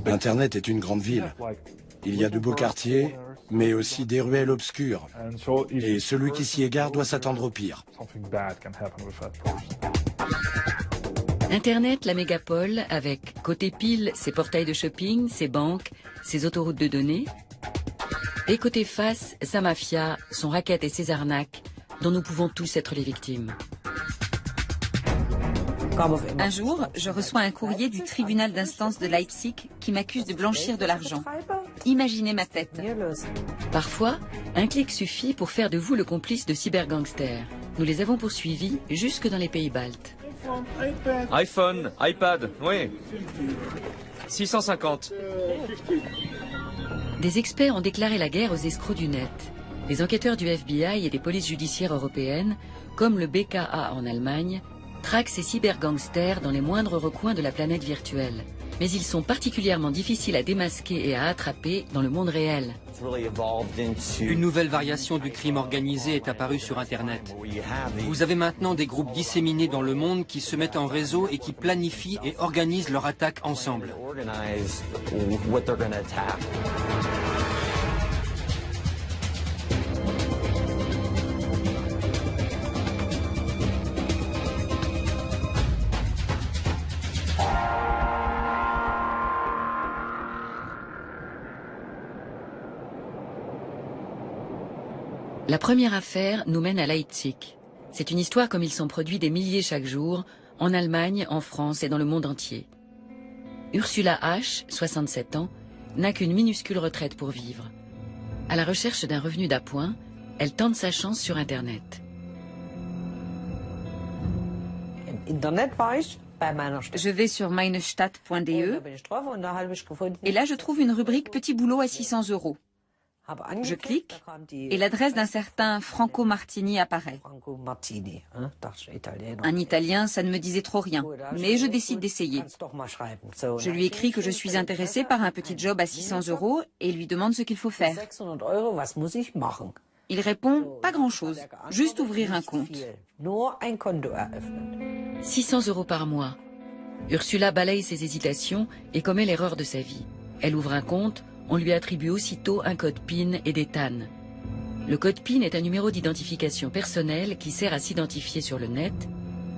Internet est une grande ville. Il y a de beaux quartiers, mais aussi des ruelles obscures. Et celui qui s'y égare doit s'attendre au pire. Internet, la mégapole, avec côté pile ses portails de shopping, ses banques, ses autoroutes de données, et côté face, sa mafia, son racket et ses arnaques, dont nous pouvons tous être les victimes. Un jour, je reçois un courrier du tribunal d'instance de Leipzig qui m'accuse de blanchir de l'argent. Imaginez ma tête. Parfois, un clic suffit pour faire de vous le complice de cybergangsters. Nous les avons poursuivis jusque dans les pays baltes. iPhone, iPad, oui. 650. Des experts ont déclaré la guerre aux escrocs du net. Les enquêteurs du FBI et des polices judiciaires européennes, comme le BKA en Allemagne, traquent ces cybergangsters dans les moindres recoins de la planète virtuelle. Mais ils sont particulièrement difficiles à démasquer et à attraper dans le monde réel. Une nouvelle variation du crime organisé est apparue sur Internet. Vous avez maintenant des groupes disséminés dans le monde qui se mettent en réseau et qui planifient et organisent leur attaque ensemble. La première affaire nous mène à Leipzig. C'est une histoire comme il s'en produit des milliers chaque jour, en Allemagne, en France et dans le monde entier. Ursula H., 67 ans, n'a qu'une minuscule retraite pour vivre. À la recherche d'un revenu d'appoint, elle tente sa chance sur Internet. Je vais sur meinestadt.de et là je trouve une rubrique Petit boulot à 600 €. Je clique et l'adresse d'un certain Franco Martini apparaît. Un Italien, ça ne me disait trop rien, mais je décide d'essayer. Je lui écris que je suis intéressée par un petit job à 600 € et lui demande ce qu'il faut faire. Il répond « pas grand-chose, juste ouvrir un compte ». 600 € par mois. Ursula balaye ses hésitations et commet l'erreur de sa vie. Elle ouvre un compte. On lui attribue aussitôt un code PIN et des TAN. Le code PIN est un numéro d'identification personnelle qui sert à s'identifier sur le net.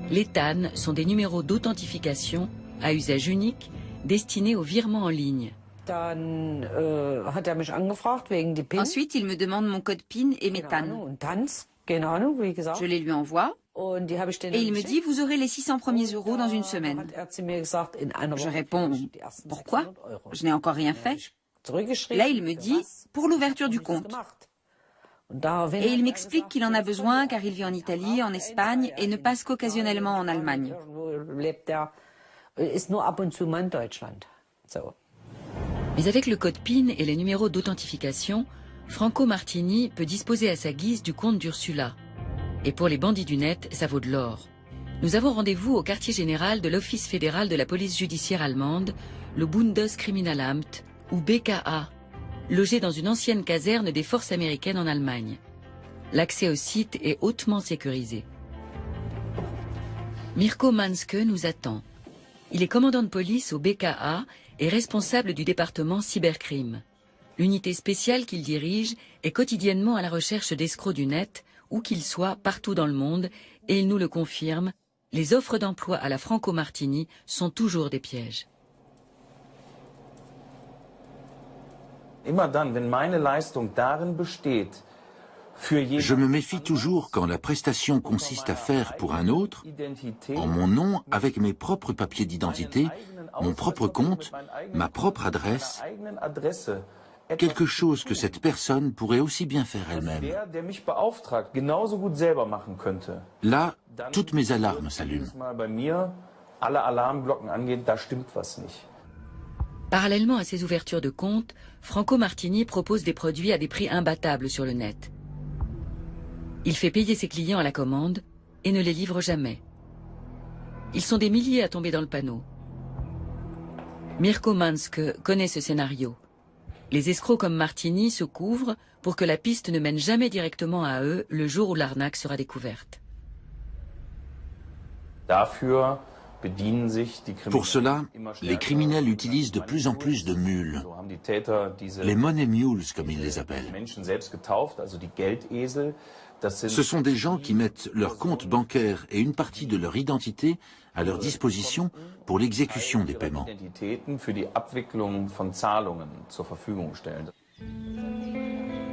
Les TAN sont des numéros d'authentification à usage unique destinés au virement en ligne. Ensuite, il me demande mon code PIN et mes TAN. Je les lui envoie et il me dit « vous aurez les 600 premiers € dans une semaine ». Je réponds « pourquoi? Je n'ai encore rien fait ». Là, il me dit « pour l'ouverture du compte ». Et il m'explique qu'il en a besoin car il vit en Italie, en Espagne et ne passe qu'occasionnellement en Allemagne. Mais avec le code PIN et les numéros d'authentification, Franco Martini peut disposer à sa guise du compte d'Ursula. Et pour les bandits du net, ça vaut de l'or. Nous avons rendez-vous au quartier général de l'Office fédéral de la police judiciaire allemande, le Bundeskriminalamt, ou BKA, logé dans une ancienne caserne des forces américaines en Allemagne. L'accès au site est hautement sécurisé. Mirko Manske nous attend. Il est commandant de police au BKA et responsable du département cybercrime. L'unité spéciale qu'il dirige est quotidiennement à la recherche d'escrocs du net, où qu'ils soient partout dans le monde, et il nous le confirme, les offres d'emploi à la Franco Martini sont toujours des pièges. Je me méfie toujours quand la prestation consiste à faire pour un autre, en mon nom, avec mes propres papiers d'identité, mon propre compte, ma propre adresse, quelque chose que cette personne pourrait aussi bien faire elle-même. Là, toutes mes alarmes s'allument. Parallèlement à ces ouvertures de compte, Franco Martini propose des produits à des prix imbattables sur le net. Il fait payer ses clients à la commande et ne les livre jamais. Ils sont des milliers à tomber dans le panneau. Mirko Manske connaît ce scénario. Les escrocs comme Martini se couvrent pour que la piste ne mène jamais directement à eux le jour où l'arnaque sera découverte. Pour cela, les criminels utilisent de plus en plus de mules, les money mules comme ils les appellent. Ce sont des gens qui mettent leur compte bancaire et une partie de leur identité à leur disposition pour l'exécution des paiements.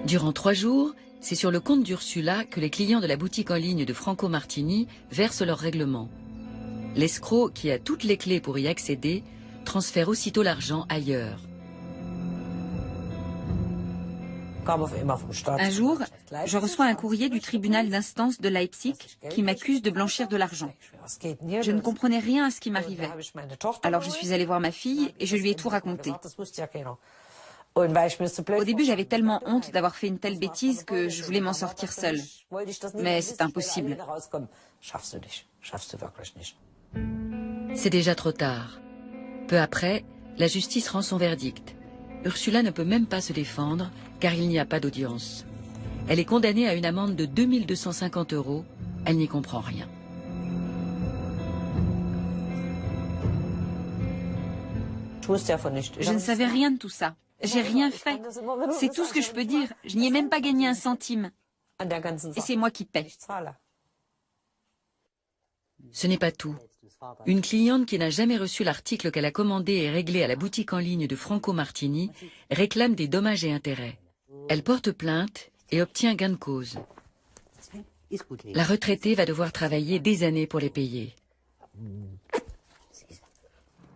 Durant 3 jours, c'est sur le compte d'Ursula que les clients de la boutique en ligne de Franco Martini versent leur règlement. L'escroc, qui a toutes les clés pour y accéder, transfère aussitôt l'argent ailleurs. Un jour, je reçois un courrier du tribunal d'instance de Leipzig qui m'accuse de blanchir de l'argent. Je ne comprenais rien à ce qui m'arrivait. Alors je suis allée voir ma fille et je lui ai tout raconté. Au début, j'avais tellement honte d'avoir fait une telle bêtise que je voulais m'en sortir seule. Mais c'est impossible. C'est déjà trop tard. Peu après, la justice rend son verdict. Ursula ne peut même pas se défendre, car il n'y a pas d'audience. Elle est condamnée à une amende de 2 250 €. Elle n'y comprend rien. Je ne savais rien de tout ça. J'ai rien fait. C'est tout ce que je peux dire. Je n'y ai même pas gagné un centime. Et c'est moi qui paie. Ce n'est pas tout. Une cliente qui n'a jamais reçu l'article qu'elle a commandé et réglé à la boutique en ligne de Franco Martini réclame des dommages et intérêts. Elle porte plainte et obtient gain de cause. La retraitée va devoir travailler des années pour les payer.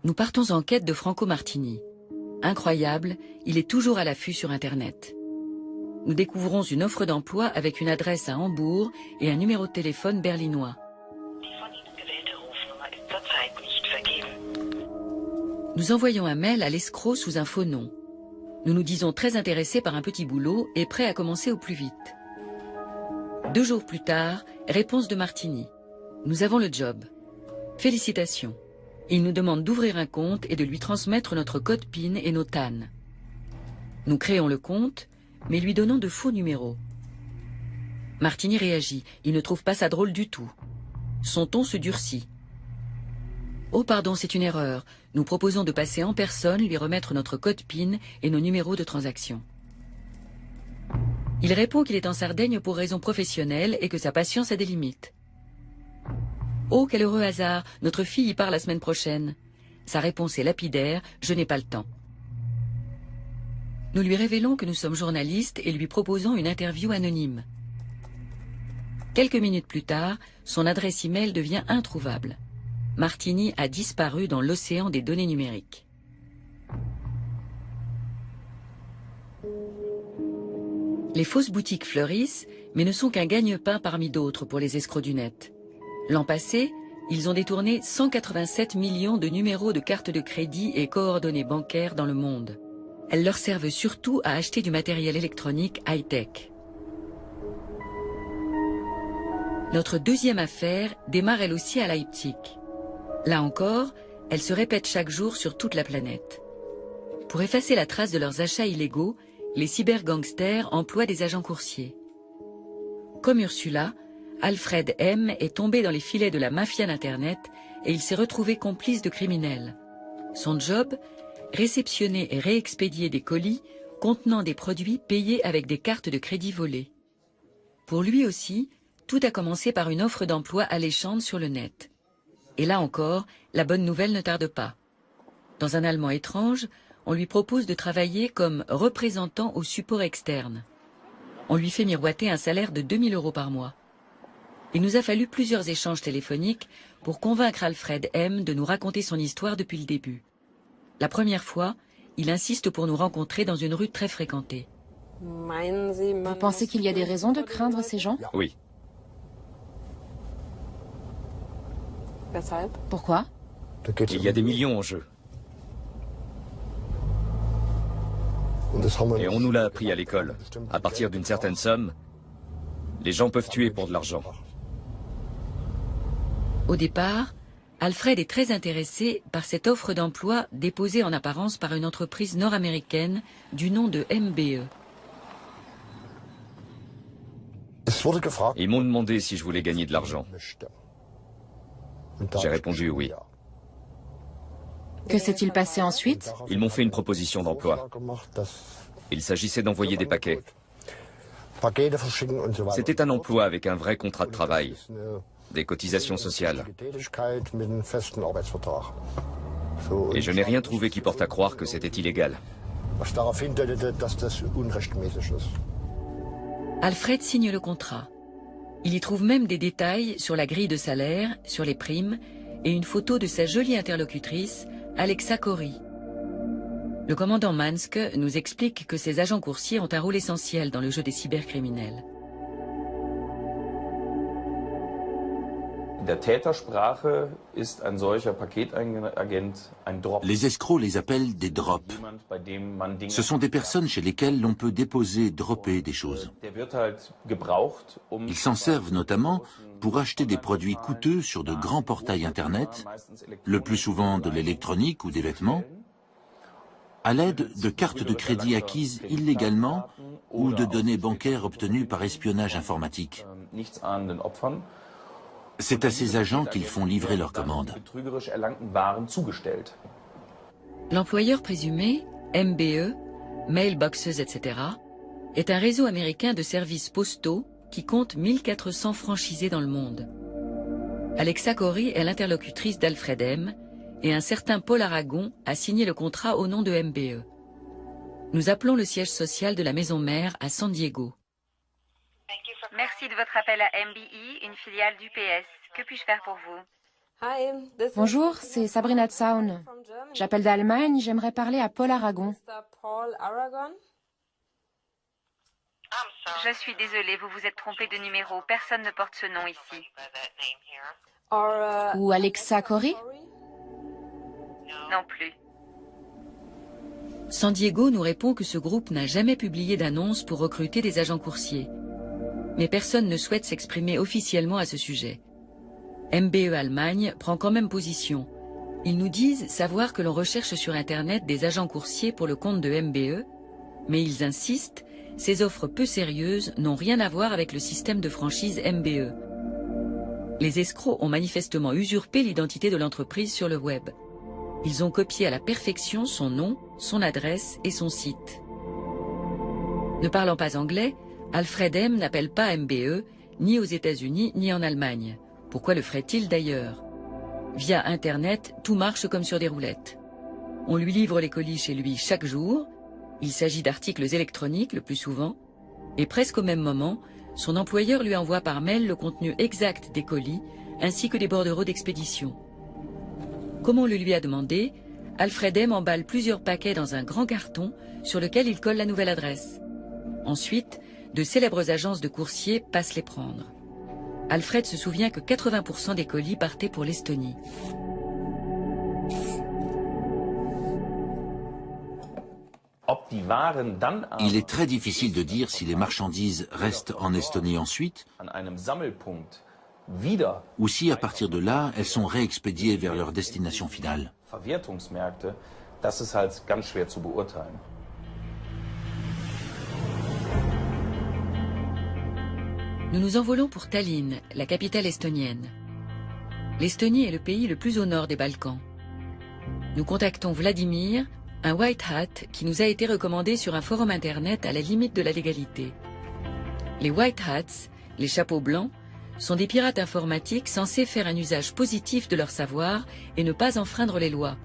Nous partons en quête de Franco Martini. Incroyable, il est toujours à l'affût sur Internet. Nous découvrons une offre d'emploi avec une adresse à Hambourg et un numéro de téléphone berlinois. Nous envoyons un mail à l'escroc sous un faux nom. Nous nous disons très intéressés par un petit boulot et prêts à commencer au plus vite. 2 jours plus tard, réponse de Martini. Nous avons le job. Félicitations. Il nous demande d'ouvrir un compte et de lui transmettre notre code PIN et nos TAN. Nous créons le compte, mais lui donnons de faux numéros. Martini réagit. Il ne trouve pas ça drôle du tout. Son ton se durcit. Oh pardon, c'est une erreur. Nous proposons de passer en personne, lui remettre notre code PIN et nos numéros de transaction. Il répond qu'il est en Sardaigne pour raisons professionnelles et que sa patience a des limites. Oh, quel heureux hasard, notre fille y part la semaine prochaine. Sa réponse est lapidaire, je n'ai pas le temps. Nous lui révélons que nous sommes journalistes et lui proposons une interview anonyme. Quelques minutes plus tard, son adresse e-mail devient introuvable. Martini a disparu dans l'océan des données numériques. Les fausses boutiques fleurissent, mais ne sont qu'un gagne-pain parmi d'autres pour les escrocs du net. L'an passé, ils ont détourné 187 millions de numéros de cartes de crédit et coordonnées bancaires dans le monde. Elles leur servent surtout à acheter du matériel électronique high-tech. Notre deuxième affaire démarre elle aussi à Leipzig. Là encore, elle se répète chaque jour sur toute la planète. Pour effacer la trace de leurs achats illégaux, les cybergangsters emploient des agents coursiers. Comme Ursula, Alfred M. est tombé dans les filets de la mafia d'Internet et il s'est retrouvé complice de criminels. Son job, réceptionner et réexpédier des colis contenant des produits payés avec des cartes de crédit volées. Pour lui aussi, tout a commencé par une offre d'emploi alléchante sur le net. Et là encore, la bonne nouvelle ne tarde pas. Dans un allemand étrange, on lui propose de travailler comme représentant au support externe. On lui fait miroiter un salaire de 2 000 € par mois. Il nous a fallu plusieurs échanges téléphoniques pour convaincre Alfred M. de nous raconter son histoire depuis le début. La première fois, il insiste pour nous rencontrer dans une rue très fréquentée. Vous pensez qu'il y a des raisons de craindre ces gens? Oui. Pourquoi? Il y a des millions en jeu. Et on nous l'a appris à l'école. À partir d'une certaine somme, les gens peuvent tuer pour de l'argent. Au départ, Alfred est très intéressé par cette offre d'emploi déposée en apparence par une entreprise nord-américaine du nom de MBE. Ils m'ont demandé si je voulais gagner de l'argent. J'ai répondu oui. Que s'est-il passé ensuite? Ils m'ont fait une proposition d'emploi. Il s'agissait d'envoyer des paquets. C'était un emploi avec un vrai contrat de travail, des cotisations sociales. Et je n'ai rien trouvé qui porte à croire que c'était illégal. Alfred signe le contrat. Il y trouve même des détails sur la grille de salaire, sur les primes et une photo de sa jolie interlocutrice, Alexa Corey. Le commandant Mansk nous explique que ces agents coursiers ont un rôle essentiel dans le jeu des cybercriminels. Les escrocs les appellent des drops. Ce sont des personnes chez lesquelles l'on peut déposer, dropper des choses. Ils s'en servent notamment pour acheter des produits coûteux sur de grands portails Internet, le plus souvent de l'électronique ou des vêtements, à l'aide de cartes de crédit acquises illégalement ou de données bancaires obtenues par espionnage informatique. C'est à ces agents qu'ils font livrer leurs commandes. L'employeur présumé, MBE, Mailboxes, etc., est un réseau américain de services postaux qui compte 1400 franchisés dans le monde. Alexa Corey est l'interlocutrice d'Alfred M. et un certain Paul Aragon a signé le contrat au nom de MBE. Nous appelons le siège social de la maison mère à San Diego. Merci de votre appel à MBE, une filiale d'UPS. Que puis-je faire pour vous? Bonjour, c'est Sabrina Zaun. J'appelle d'Allemagne, j'aimerais parler à Paul Aragon. Je suis désolée, vous vous êtes trompé de numéro. Personne ne porte ce nom ici. Ou Alexa Corey? Non plus. San Diego nous répond que ce groupe n'a jamais publié d'annonce pour recruter des agents coursiers. Mais personne ne souhaite s'exprimer officiellement à ce sujet. MBE Allemagne prend quand même position. Ils nous disent savoir que l'on recherche sur Internet des agents coursiers pour le compte de MBE, mais ils insistent, ces offres peu sérieuses n'ont rien à voir avec le système de franchise MBE. Les escrocs ont manifestement usurpé l'identité de l'entreprise sur le web. Ils ont copié à la perfection son nom, son adresse et son site. Ne parlant pas anglais, Alfred M. n'appelle pas MBE, ni aux États-Unis, ni en Allemagne. Pourquoi le ferait-il d'ailleurs? Via Internet, tout marche comme sur des roulettes. On lui livre les colis chez lui chaque jour. Il s'agit d'articles électroniques le plus souvent. Et presque au même moment, son employeur lui envoie par mail le contenu exact des colis, ainsi que des bordereaux d'expédition. Comme on le lui a demandé, Alfred M. emballe plusieurs paquets dans un grand carton sur lequel il colle la nouvelle adresse. Ensuite, de célèbres agences de coursiers passent les prendre. Alfred se souvient que 80% des colis partaient pour l'Estonie. Il est très difficile de dire si les marchandises restent en Estonie ensuite, ou si à partir de là, elles sont réexpédiées vers leur destination finale. Nous nous envolons pour Tallinn, la capitale estonienne. L'Estonie est le pays le plus au nord des Balkans. Nous contactons Vladimir, un white hat qui nous a été recommandé sur un forum internet à la limite de la légalité. Les white hats, les chapeaux blancs, sont des pirates informatiques censés faire un usage positif de leur savoir et ne pas enfreindre les lois.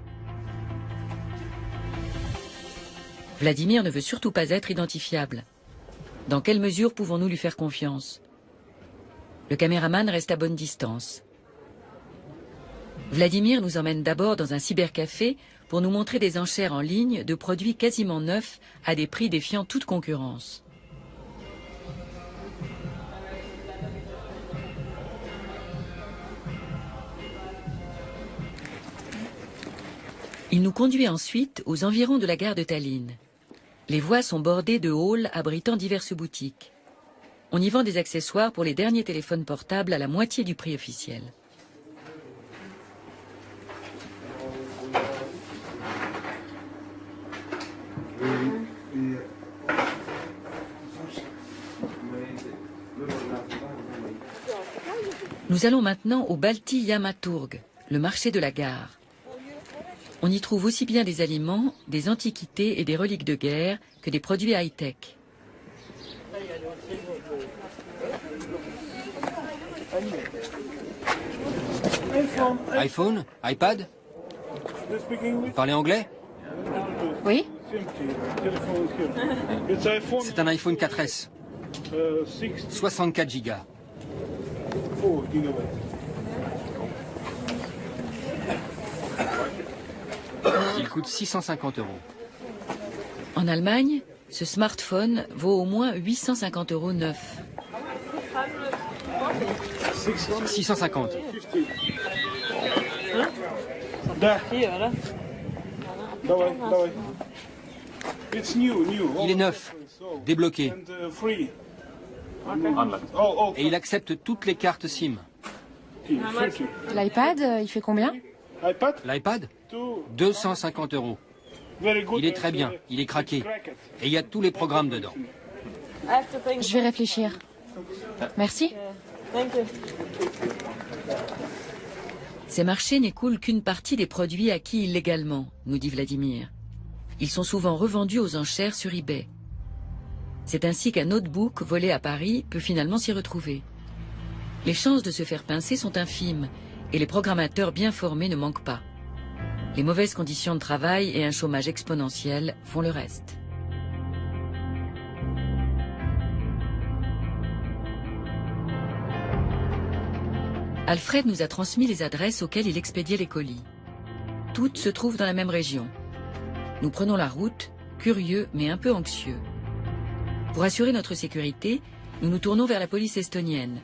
Vladimir ne veut surtout pas être identifiable. Dans quelle mesure pouvons-nous lui faire confiance? Le caméraman reste à bonne distance. Vladimir nous emmène d'abord dans un cybercafé pour nous montrer des enchères en ligne de produits quasiment neufs à des prix défiant toute concurrence. Il nous conduit ensuite aux environs de la gare de Tallinn. Les voies sont bordées de halls abritant diverses boutiques. On y vend des accessoires pour les derniers téléphones portables à la moitié du prix officiel. Nous allons maintenant au Balti Yamaturg, le marché de la gare. On y trouve aussi bien des aliments, des antiquités et des reliques de guerre que des produits high-tech. iPhone? iPad? Vous parlez anglais? Oui? C'est un iPhone 4S. 64 gigas. Il coûte 650 €. En Allemagne, ce smartphone vaut au moins 850 € neuf. 650. Il est neuf, débloqué. Et il accepte toutes les cartes SIM. L'iPad, il fait combien? L'iPad? 250 €. Il est très bien, il est craqué. Et il y a tous les programmes dedans. Je vais réfléchir. Merci. Ces marchés n'écoulent qu'une partie des produits acquis illégalement, nous dit Vladimir. Ils sont souvent revendus aux enchères sur eBay. C'est ainsi qu'un notebook volé à Paris peut finalement s'y retrouver. Les chances de se faire pincer sont infimes et les programmateurs bien formés ne manquent pas. Les mauvaises conditions de travail et un chômage exponentiel font le reste. Alfred nous a transmis les adresses auxquelles il expédiait les colis. Toutes se trouvent dans la même région. Nous prenons la route, curieux mais un peu anxieux. Pour assurer notre sécurité, nous nous tournons vers la police estonienne.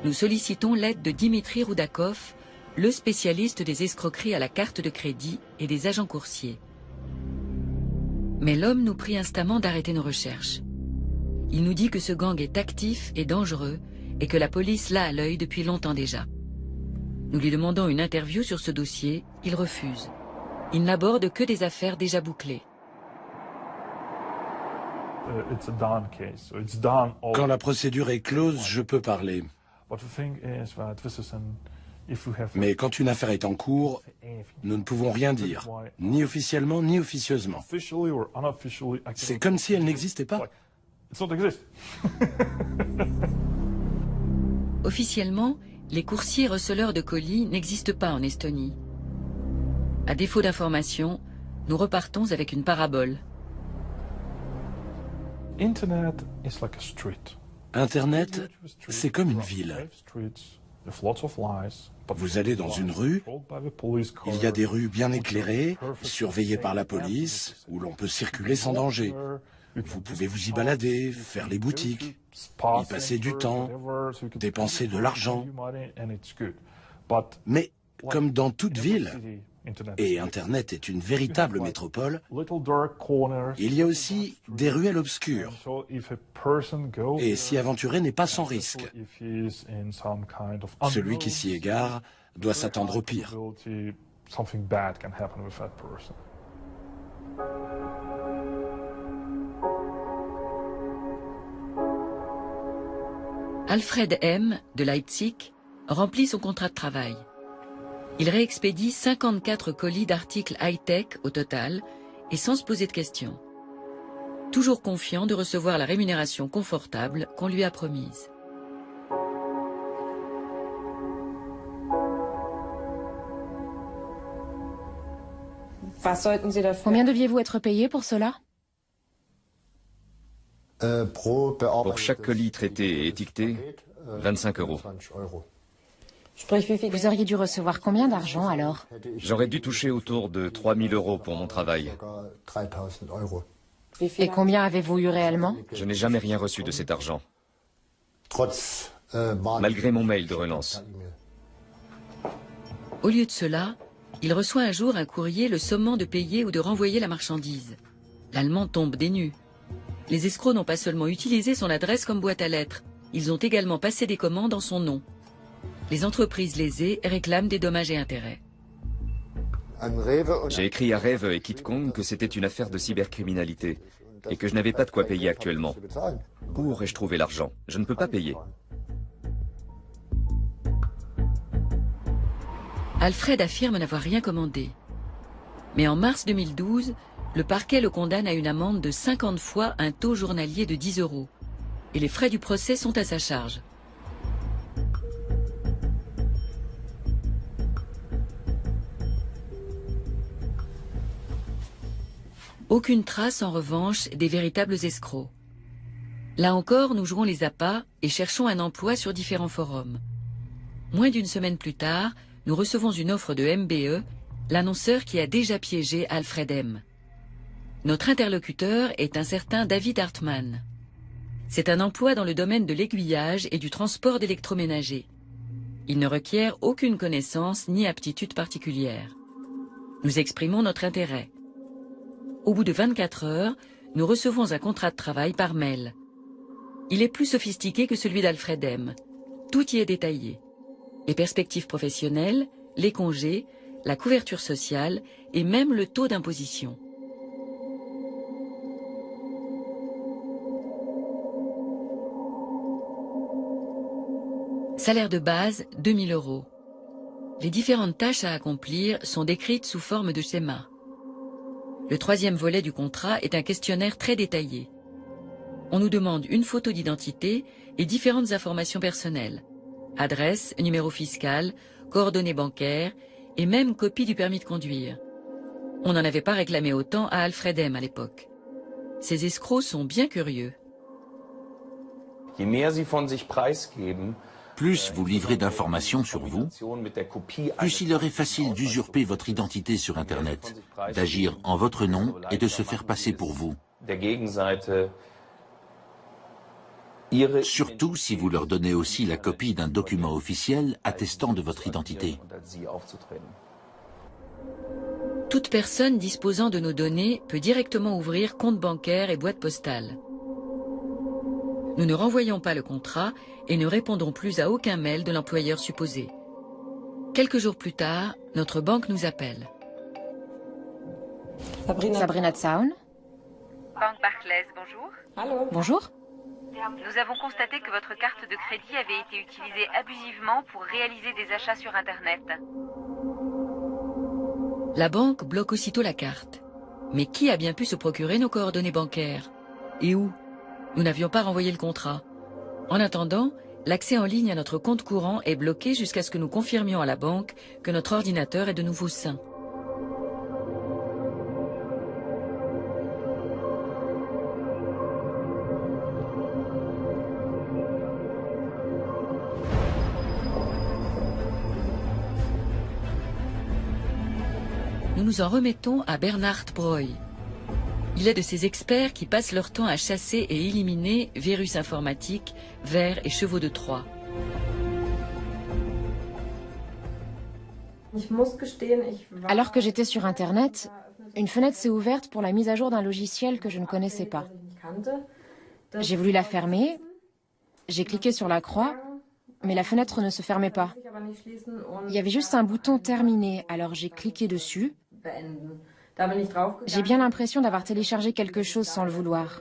Nous sollicitons l'aide de Dimitri Roudakov, le spécialiste des escroqueries à la carte de crédit et des agents coursiers. Mais l'homme nous prie instamment d'arrêter nos recherches. Il nous dit que ce gang est actif et dangereux et que la police l'a à l'œil depuis longtemps déjà. Nous lui demandons une interview sur ce dossier, il refuse. Il n'aborde que des affaires déjà bouclées. Quand la procédure est close, je peux parler. Mais quand une affaire est en cours, nous ne pouvons rien dire, ni officiellement ni officieusement. C'est comme si elle n'existait pas. Officiellement, les coursiers receleurs de colis n'existent pas en Estonie. À défaut d'informations, nous repartons avec une parabole. Internet, c'est comme une ville. Vous allez dans une rue, il y a des rues bien éclairées, surveillées par la police, où l'on peut circuler sans danger. Vous pouvez vous y balader, faire les boutiques, y passer du temps, dépenser de l'argent. Mais comme dans toute ville, et Internet est une véritable métropole, il y a aussi des ruelles obscures. Et s'y aventurer n'est pas sans risque. Celui qui s'y égare doit s'attendre au pire. Alfred M., de Leipzig, remplit son contrat de travail. Il réexpédie 54 colis d'articles high-tech au total et sans se poser de questions. Toujours confiant de recevoir la rémunération confortable qu'on lui a promise. Combien deviez-vous être payé pour cela? Pour chaque colis traité et étiqueté, 25 €. Vous auriez dû recevoir combien d'argent alors? J'aurais dû toucher autour de 3 000 € pour mon travail. Et combien avez-vous eu réellement? Je n'ai jamais rien reçu de cet argent, malgré mon mail de relance. Au lieu de cela, il reçoit un jour un courrier le sommant de payer ou de renvoyer la marchandise. L'Allemand tombe des nues. Les escrocs n'ont pas seulement utilisé son adresse comme boîte à lettres, ils ont également passé des commandes en son nom. Les entreprises lésées réclament des dommages et intérêts. J'ai écrit à Rewe et Kitcong que c'était une affaire de cybercriminalité et que je n'avais pas de quoi payer actuellement. Où aurais-je trouvé l'argent? Je ne peux pas payer. Alfred affirme n'avoir rien commandé. Mais en mars 2012, le parquet le condamne à une amende de 50 fois un taux journalier de 10 €. Et les frais du procès sont à sa charge. Aucune trace, en revanche, des véritables escrocs. Là encore, nous jouons les appâts et cherchons un emploi sur différents forums. Moins d'une semaine plus tard, nous recevons une offre de MBE, l'annonceur qui a déjà piégé Alfred M. Notre interlocuteur est un certain David Hartmann. C'est un emploi dans le domaine de l'aiguillage et du transport d'électroménager. Il ne requiert aucune connaissance ni aptitude particulière. Nous exprimons notre intérêt. Au bout de 24 heures, nous recevons un contrat de travail par mail. Il est plus sophistiqué que celui d'Alfred M. Tout y est détaillé. Les perspectives professionnelles, les congés, la couverture sociale et même le taux d'imposition. Salaire de base, 2 000 €. Les différentes tâches à accomplir sont décrites sous forme de schéma. Le troisième volet du contrat est un questionnaire très détaillé. On nous demande une photo d'identité et différentes informations personnelles. Adresse, numéro fiscal, coordonnées bancaires et même copie du permis de conduire. On n'en avait pas réclamé autant à Alfred M. à l'époque. Ces escrocs sont bien curieux. Plus vous livrez d'informations sur vous, plus il leur est facile d'usurper votre identité sur Internet, d'agir en votre nom et de se faire passer pour vous. Surtout si vous leur donnez aussi la copie d'un document officiel attestant de votre identité. Toute personne disposant de nos données peut directement ouvrir compte bancaire et boîte postale. Nous ne renvoyons pas le contrat et ne répondons plus à aucun mail de l'employeur supposé. Quelques jours plus tard, notre banque nous appelle. Sabrina Zaun. Banque Barclays, bonjour. Allô. Bonjour. Nous avons constaté que votre carte de crédit avait été utilisée abusivement pour réaliser des achats sur Internet. La banque bloque aussitôt la carte. Mais qui a bien pu se procurer nos coordonnées bancaires? Et où? Nous n'avions pas renvoyé le contrat. En attendant, l'accès en ligne à notre compte courant est bloqué jusqu'à ce que nous confirmions à la banque que notre ordinateur est de nouveau sain. Nous nous en remettons à Bernhard Breuil. Il est de ces experts qui passent leur temps à chasser et éliminer virus informatiques, vers et chevaux de Troie. Alors que j'étais sur Internet, une fenêtre s'est ouverte pour la mise à jour d'un logiciel que je ne connaissais pas. J'ai voulu la fermer, j'ai cliqué sur la croix, mais la fenêtre ne se fermait pas. Il y avait juste un bouton terminé, alors j'ai cliqué dessus. J'ai bien l'impression d'avoir téléchargé quelque chose sans le vouloir.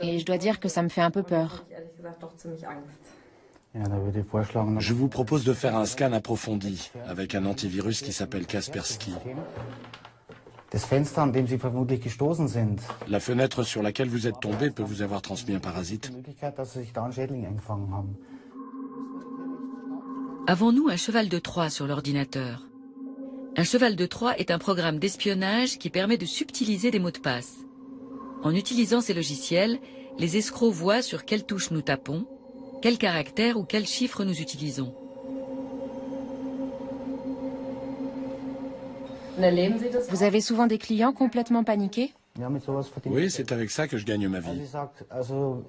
Et je dois dire que ça me fait un peu peur. Je vous propose de faire un scan approfondi avec un antivirus qui s'appelle Kaspersky. La fenêtre sur laquelle vous êtes tombé peut vous avoir transmis un parasite. Avons-nous un cheval de Troie sur l'ordinateur? Un cheval de Troie est un programme d'espionnage qui permet de subtiliser des mots de passe. En utilisant ces logiciels, les escrocs voient sur quelle touche nous tapons, quel caractère ou quel chiffre nous utilisons. Vous avez souvent des clients complètement paniqués? Oui, c'est avec ça que je gagne ma vie.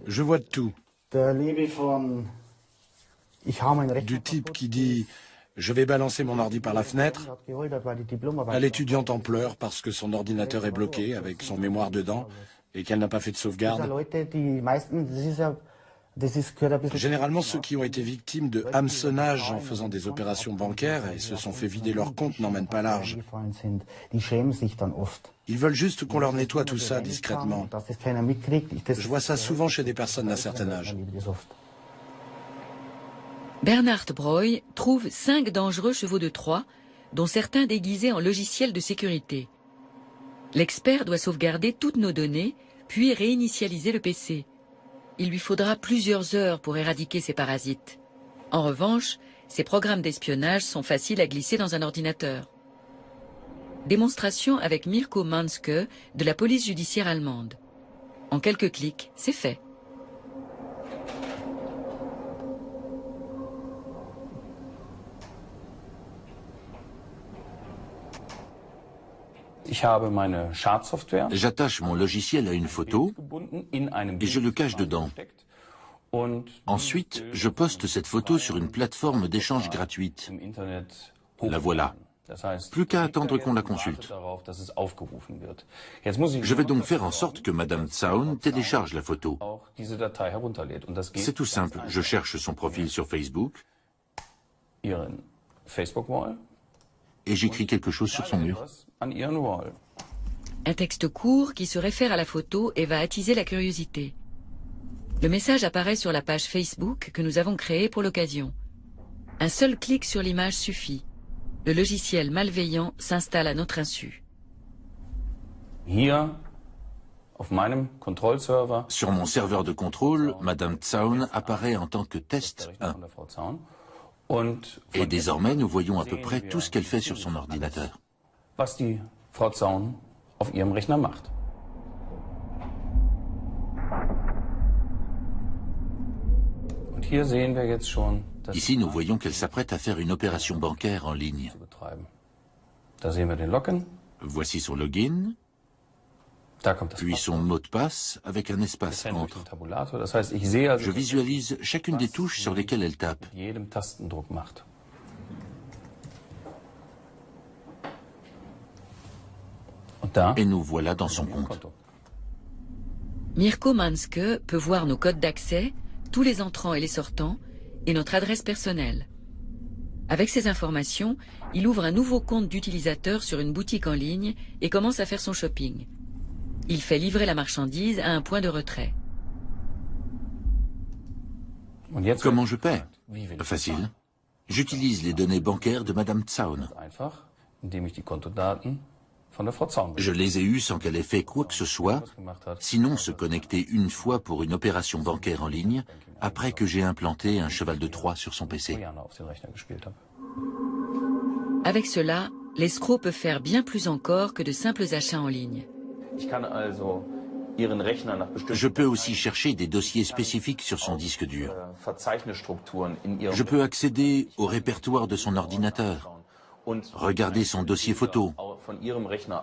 Je vois de tout. Du type qui dit « je vais balancer mon ordi par la fenêtre » à l'étudiante en pleurs parce que son ordinateur est bloqué avec son mémoire dedans et qu'elle n'a pas fait de sauvegarde. Généralement, ceux qui ont été victimes de hameçonnage en faisant des opérations bancaires et se sont fait vider leur compte n'emmènent pas large. Ils veulent juste qu'on leur nettoie tout ça discrètement. Je vois ça souvent chez des personnes d'un certain âge. Bernhard Breuil trouve 5 dangereux chevaux de Troie dont certains déguisés en logiciels de sécurité. L'expert doit sauvegarder toutes nos données, puis réinitialiser le PC. Il lui faudra plusieurs heures pour éradiquer ces parasites. En revanche, ces programmes d'espionnage sont faciles à glisser dans un ordinateur. Démonstration avec Mirko Manske de la police judiciaire allemande. En quelques clics, c'est fait. J'attache mon logiciel à une photo et je le cache dedans. Ensuite, je poste cette photo sur une plateforme d'échange gratuite. La voilà. Plus qu'à attendre qu'on la consulte. Je vais donc faire en sorte que Madame Zaun télécharge la photo. C'est tout simple. Je cherche son profil sur Facebook et j'écris quelque chose sur son mur. Un texte court qui se réfère à la photo et va attiser la curiosité. Le message apparaît sur la page Facebook que nous avons créée pour l'occasion. Un seul clic sur l'image suffit. Le logiciel malveillant s'installe à notre insu. Sur mon serveur de contrôle, Madame Zaun apparaît en tant que test 1. Et désormais, nous voyons à peu près tout ce qu'elle fait sur son ordinateur. Ici, nous voyons qu'elle s'apprête à faire une opération bancaire en ligne. Voici son login, puis son mot de passe avec un espace entre. Je visualise chacune des touches sur lesquelles elle tape. Et nous voilà dans son compte. Mirko Manske peut voir nos codes d'accès, tous les entrants et les sortants, et notre adresse personnelle. Avec ces informations, il ouvre un nouveau compte d'utilisateur sur une boutique en ligne et commence à faire son shopping. Il fait livrer la marchandise à un point de retrait. Comment je paie? Facile. J'utilise les données bancaires de Madame Zaun. Je les ai eues sans qu'elle ait fait quoi que ce soit, sinon se connecter une fois pour une opération bancaire en ligne, après que j'ai implanté un cheval de Troie sur son PC. Avec cela, l'escroc peut faire bien plus encore que de simples achats en ligne. Je peux aussi chercher des dossiers spécifiques sur son disque dur. Je peux accéder au répertoire de son ordinateur, regarder son dossier photo,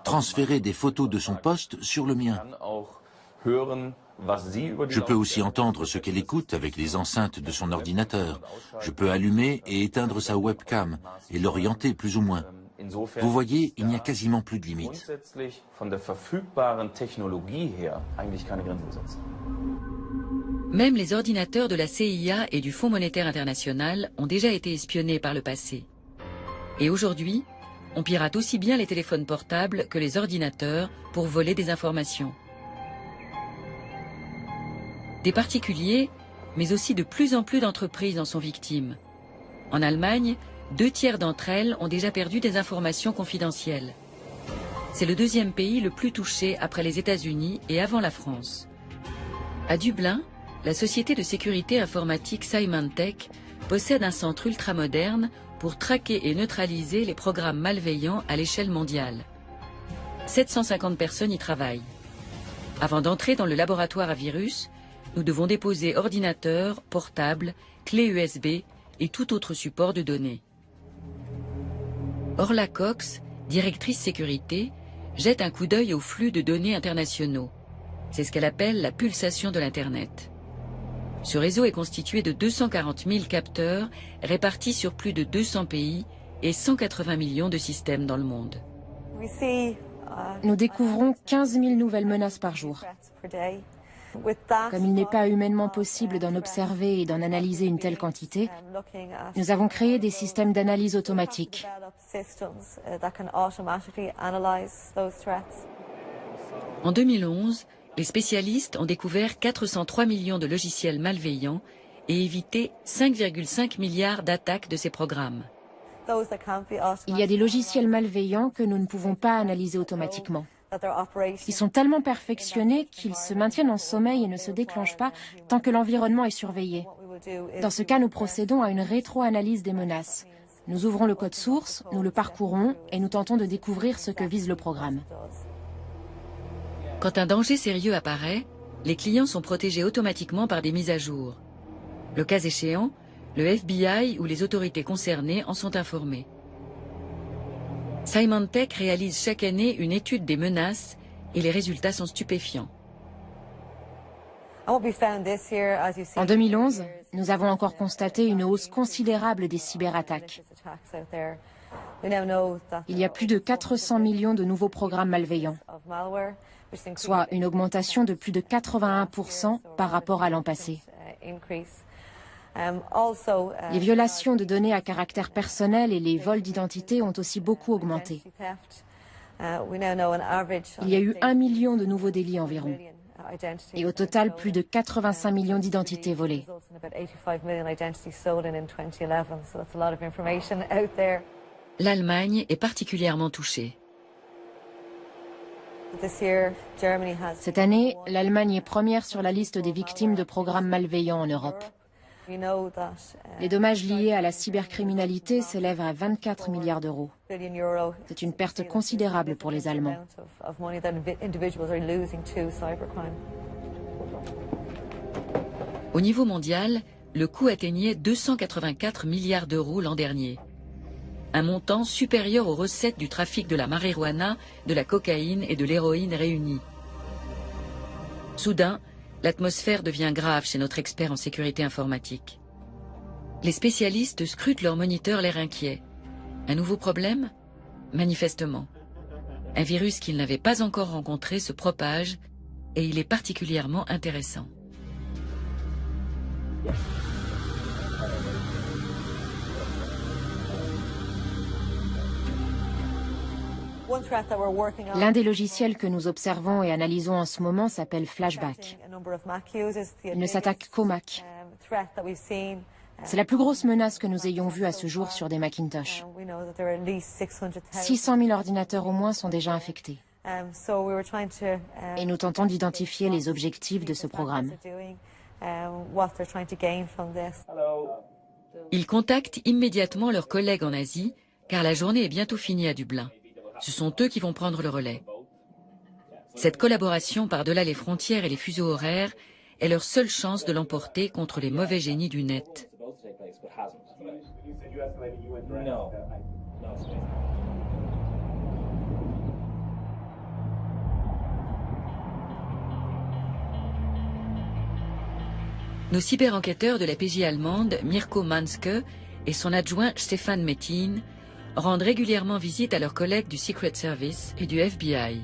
transférer des photos de son poste sur le mien. Je peux aussi entendre ce qu'elle écoute avec les enceintes de son ordinateur. Je peux allumer et éteindre sa webcam et l'orienter plus ou moins. Vous voyez, il n'y a quasiment plus de limites. Même les ordinateurs de la CIA et du Fonds monétaire international ont déjà été espionnés par le passé. Et aujourd'hui, on pirate aussi bien les téléphones portables que les ordinateurs pour voler des informations. Des particuliers, mais aussi de plus en plus d'entreprises en sont victimes. En Allemagne, 2/3 d'entre elles ont déjà perdu des informations confidentielles. C'est le deuxième pays le plus touché après les États-Unis et avant la France. À Dublin, la société de sécurité informatique Symantec possède un centre ultramoderne pour traquer et neutraliser les programmes malveillants à l'échelle mondiale. 750 personnes y travaillent. Avant d'entrer dans le laboratoire à virus, nous devons déposer ordinateurs, portables, clés USB et tout autre support de données. Orla Cox, directrice sécurité, jette un coup d'œil au flux de données internationaux. C'est ce qu'elle appelle la pulsation de l'Internet. Ce réseau est constitué de 240 000 capteurs répartis sur plus de 200 pays et 180 millions de systèmes dans le monde. Nous découvrons 15 000 nouvelles menaces par jour. Comme il n'est pas humainement possible d'en observer et d'en analyser une telle quantité, nous avons créé des systèmes d'analyse automatique. En 2011, les spécialistes ont découvert 403 millions de logiciels malveillants et évité 5,5 milliards d'attaques de ces programmes. Il y a des logiciels malveillants que nous ne pouvons pas analyser automatiquement. Ils sont tellement perfectionnés qu'ils se maintiennent en sommeil et ne se déclenchent pas tant que l'environnement est surveillé. Dans ce cas, nous procédons à une rétro-analyse des menaces. Nous ouvrons le code source, nous le parcourons et nous tentons de découvrir ce que vise le programme. Quand un danger sérieux apparaît, les clients sont protégés automatiquement par des mises à jour. Le cas échéant, le FBI ou les autorités concernées en sont informés. Symantec réalise chaque année une étude des menaces et les résultats sont stupéfiants. En 2011, nous avons encore constaté une hausse considérable des cyberattaques. Il y a plus de 400 millions de nouveaux programmes malveillants, soit une augmentation de plus de 81% par rapport à l'an passé. Les violations de données à caractère personnel et les vols d'identité ont aussi beaucoup augmenté. Il y a eu 1 million de nouveaux délits environ. Et au total, plus de 85 millions d'identités volées. L'Allemagne est particulièrement touchée. Cette année, l'Allemagne est première sur la liste des victimes de programmes malveillants en Europe. Les dommages liés à la cybercriminalité s'élèvent à 24 milliards d'euros. C'est une perte considérable pour les Allemands. Au niveau mondial, le coût atteignait 284 milliards d'euros l'an dernier. Un montant supérieur aux recettes du trafic de la marijuana, de la cocaïne et de l'héroïne réunies. Soudain, l'atmosphère devient grave chez notre expert en sécurité informatique. Les spécialistes scrutent leur moniteur l'air inquiet. Un nouveau problème? Manifestement. Un virus qu'ils n'avaient pas encore rencontré se propage et il est particulièrement intéressant. L'un des logiciels que nous observons et analysons en ce moment s'appelle Flashback. Il ne s'attaque qu'aux Mac. C'est la plus grosse menace que nous ayons vue à ce jour sur des Macintosh. 600 000 ordinateurs au moins sont déjà infectés. Et nous tentons d'identifier les objectifs de ce programme. Ils contactent immédiatement leurs collègues en Asie, car la journée est bientôt finie à Dublin. Ce sont eux qui vont prendre le relais. Cette collaboration par-delà les frontières et les fuseaux horaires est leur seule chance de l'emporter contre les mauvais génies du net. Nos cyber-enquêteurs de la PJ allemande, Mirko Manske, et son adjoint Stefan Mettin, rendent régulièrement visite à leurs collègues du Secret Service et du FBI.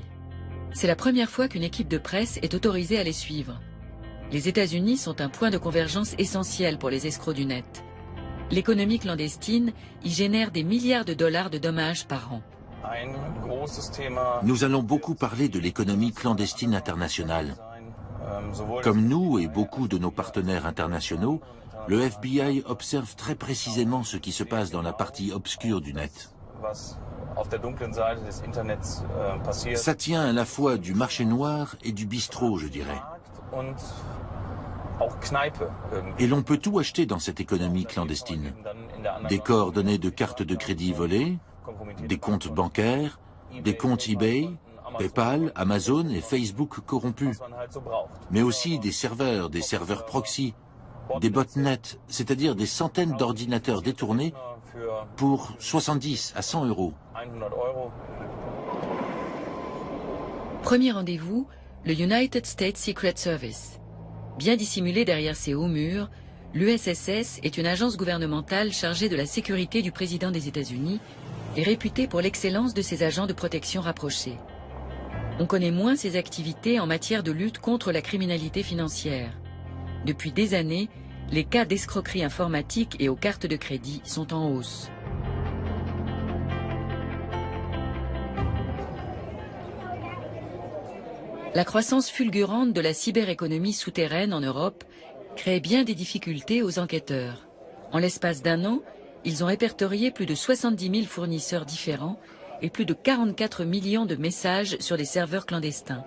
C'est la première fois qu'une équipe de presse est autorisée à les suivre. Les États-Unis sont un point de convergence essentiel pour les escrocs du net. L'économie clandestine y génère des milliards de dollars de dommages par an. Nous allons beaucoup parler de l'économie clandestine internationale. Comme nous et beaucoup de nos partenaires internationaux, le FBI observe très précisément ce qui se passe dans la partie obscure du net. Ça tient à la fois du marché noir et du bistrot, je dirais. Et l'on peut tout acheter dans cette économie clandestine. Des coordonnées de cartes de crédit volées, des comptes bancaires, des comptes eBay, PayPal, Amazon et Facebook corrompus. Mais aussi des serveurs proxy, des botnets, c'est-à-dire des centaines d'ordinateurs détournés pour 70 à 100 euros. Premier rendez-vous, le United States Secret Service. Bien dissimulé derrière ses hauts murs, l'USSS est une agence gouvernementale chargée de la sécurité du président des États-Unis et réputée pour l'excellence de ses agents de protection rapprochés. On connaît moins ses activités en matière de lutte contre la criminalité financière. Depuis des années, les cas d'escroquerie informatique et aux cartes de crédit sont en hausse. La croissance fulgurante de la cyberéconomie souterraine en Europe crée bien des difficultés aux enquêteurs. En l'espace d'un an, ils ont répertorié plus de 70 000 fournisseurs différents et plus de 44 millions de messages sur des serveurs clandestins.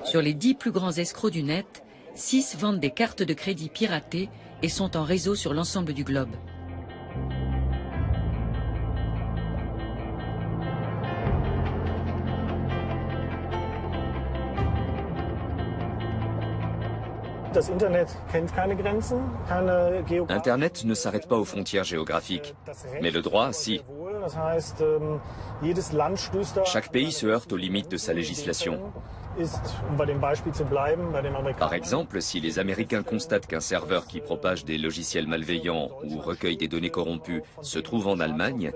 Sur les 10 plus grands escrocs du net, 6 vendent des cartes de crédit piratées et sont en réseau sur l'ensemble du globe. Internet ne s'arrête pas aux frontières géographiques, mais le droit, si. Chaque pays se heurte aux limites de sa législation. Par exemple, si les Américains constatent qu'un serveur qui propage des logiciels malveillants ou recueille des données corrompues se trouve en Allemagne,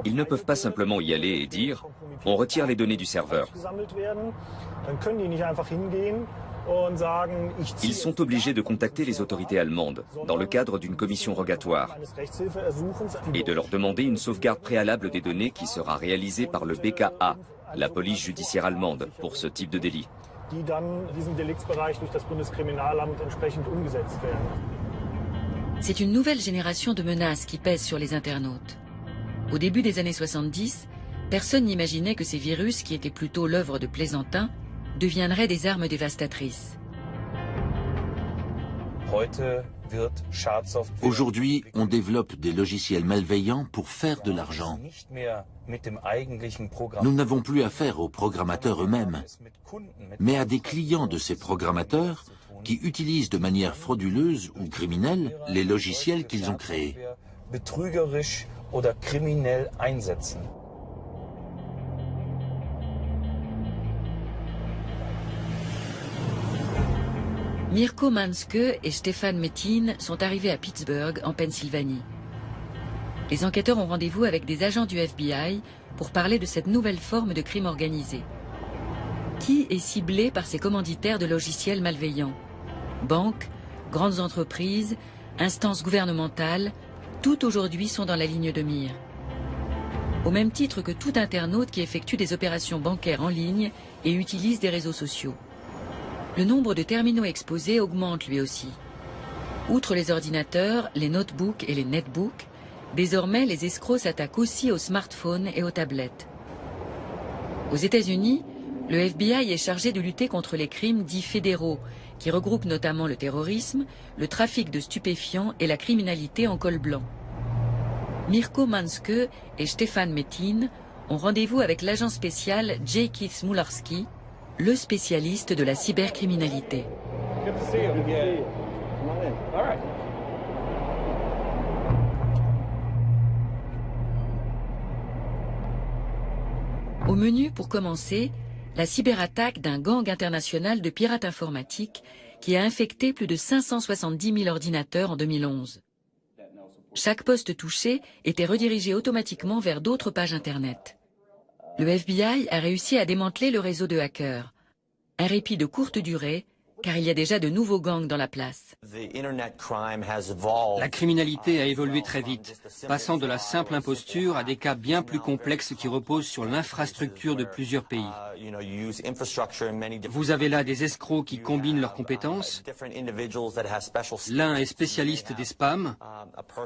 ils ne peuvent pas simplement y aller et dire « on retire les données du serveur ». Ils sont obligés de contacter les autorités allemandes dans le cadre d'une commission rogatoire et de leur demander une sauvegarde préalable des données qui sera réalisée par le BKA, la police judiciaire allemande, pour ce type de délit. C'est une nouvelle génération de menaces qui pèse sur les internautes. Au début des années 70, personne n'imaginait que ces virus, qui étaient plutôt l'œuvre de plaisantins, deviendraient des armes dévastatrices. Aujourd'hui, on développe des logiciels malveillants pour faire de l'argent. Nous n'avons plus affaire aux programmateurs eux-mêmes, mais à des clients de ces programmateurs qui utilisent de manière frauduleuse ou criminelle les logiciels qu'ils ont créés. Mirko Manske et Stefan Metin sont arrivés à Pittsburgh, en Pennsylvanie. Les enquêteurs ont rendez-vous avec des agents du FBI pour parler de cette nouvelle forme de crime organisé. Qui est ciblé par ces commanditaires de logiciels malveillants? Banques, grandes entreprises, instances gouvernementales, tout aujourd'hui sont dans la ligne de mire. Au même titre que tout internaute qui effectue des opérations bancaires en ligne et utilise des réseaux sociaux. Le nombre de terminaux exposés augmente lui aussi. Outre les ordinateurs, les notebooks et les netbooks, désormais les escrocs s'attaquent aussi aux smartphones et aux tablettes. Aux États-Unis, le FBI est chargé de lutter contre les crimes dits fédéraux, qui regroupent notamment le terrorisme, le trafic de stupéfiants et la criminalité en col blanc. Mirko Manske et Stefan Metin ont rendez-vous avec l'agent spécial J. Keith Mularski, le spécialiste de la cybercriminalité. Au menu, pour commencer, la cyberattaque d'un gang international de pirates informatiques qui a infecté plus de 570 000 ordinateurs en 2011. Chaque poste touché était redirigé automatiquement vers d'autres pages Internet. Le FBI a réussi à démanteler le réseau de hackers. Un répit de courte durée, car il y a déjà de nouveaux gangs dans la place. La criminalité a évolué très vite, passant de la simple imposture à des cas bien plus complexes qui reposent sur l'infrastructure de plusieurs pays. Vous avez là des escrocs qui combinent leurs compétences. L'un est spécialiste des spams,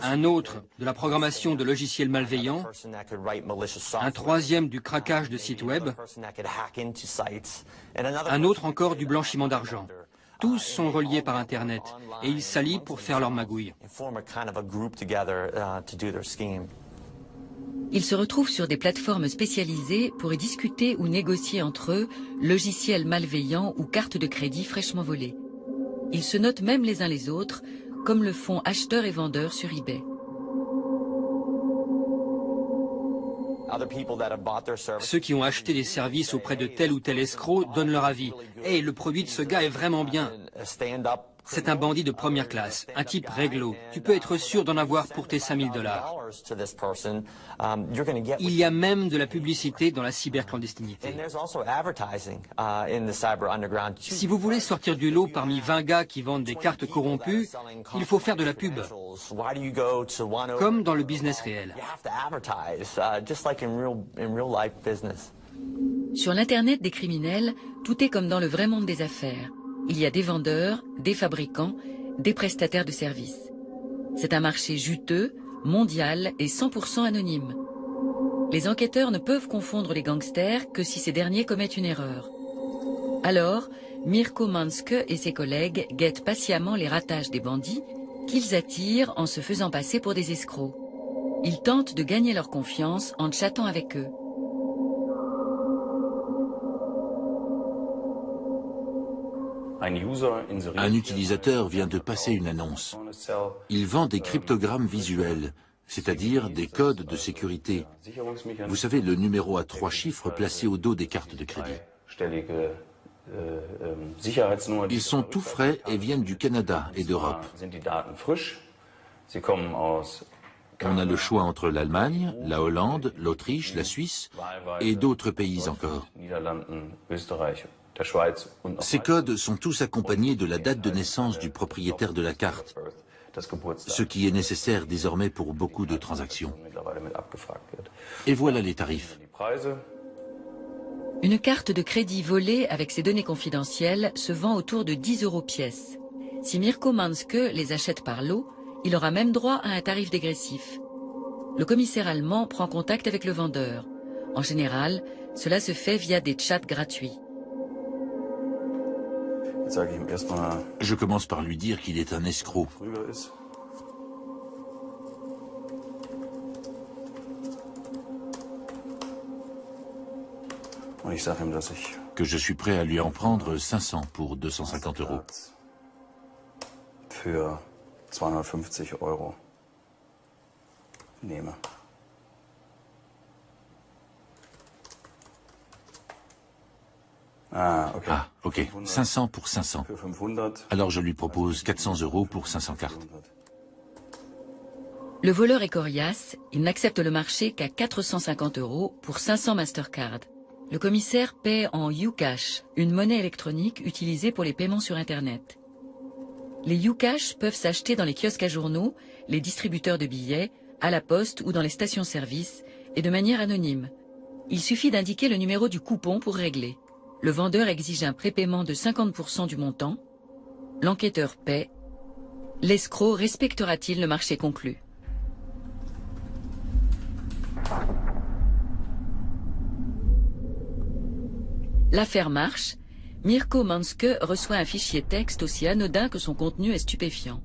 un autre de la programmation de logiciels malveillants, un troisième du craquage de sites web, un autre encore du blanchiment d'argent. Tous sont reliés par Internet et ils s'allient pour faire leur magouille. Ils se retrouvent sur des plateformes spécialisées pour y discuter ou négocier entre eux logiciels malveillants ou cartes de crédit fraîchement volées. Ils se notent même les uns les autres, comme le font acheteurs et vendeurs sur eBay. Ceux qui ont acheté des services auprès de tel ou tel escroc donnent leur avis. « Hey, le produit de ce gars est vraiment bien. C'est un bandit de première classe, un type réglo. Tu peux être sûr d'en avoir pour tes 5 000 $. Il y a même de la publicité dans la cyberclandestinité. Si vous voulez sortir du lot parmi 20 gars qui vendent des cartes corrompues, il faut faire de la pub, comme dans le business réel. Sur l'Internet des criminels, tout est comme dans le vrai monde des affaires. Il y a des vendeurs, des fabricants, des prestataires de services. C'est un marché juteux, mondial et 100% anonyme. Les enquêteurs ne peuvent confondre les gangsters que si ces derniers commettent une erreur. Alors, Mirko Manske et ses collègues guettent patiemment les ratages des bandits qu'ils attirent en se faisant passer pour des escrocs. Ils tentent de gagner leur confiance en chattant avec eux. Un utilisateur vient de passer une annonce. Il vend des cryptogrammes visuels, c'est-à-dire des codes de sécurité. Vous savez, le numéro à 3 chiffres placé au dos des cartes de crédit. Ils sont tout frais et viennent du Canada et d'Europe. On a le choix entre l'Allemagne, la Hollande, l'Autriche, la Suisse et d'autres pays encore. Ces codes sont tous accompagnés de la date de naissance du propriétaire de la carte, ce qui est nécessaire désormais pour beaucoup de transactions. Et voilà les tarifs. Une carte de crédit volée avec ses données confidentielles se vend autour de 10 € pièce. Si Mirko Manske les achète par lot, il aura même droit à un tarif dégressif. Le commissaire allemand prend contact avec le vendeur. En général, cela se fait via des chats gratuits. Je commence par lui dire qu'il est un escroc. Que je suis prêt à lui en prendre 500 pour 250 €. Für 250 € nehme. Ah, ok. 500 pour 500. Alors je lui propose 400 € pour 500 cartes. Le voleur est coriace, il n'accepte le marché qu'à 450 € pour 500 Mastercard. Le commissaire paie en Ucash, une monnaie électronique utilisée pour les paiements sur Internet. Les Ucash peuvent s'acheter dans les kiosques à journaux, les distributeurs de billets, à la poste ou dans les stations-service, et de manière anonyme. Il suffit d'indiquer le numéro du coupon pour régler. Le vendeur exige un prépaiement de 50% du montant. L'enquêteur paie. L'escroc respectera-t-il le marché conclu? L'affaire marche. Mirko Manske reçoit un fichier texte aussi anodin que son contenu est stupéfiant.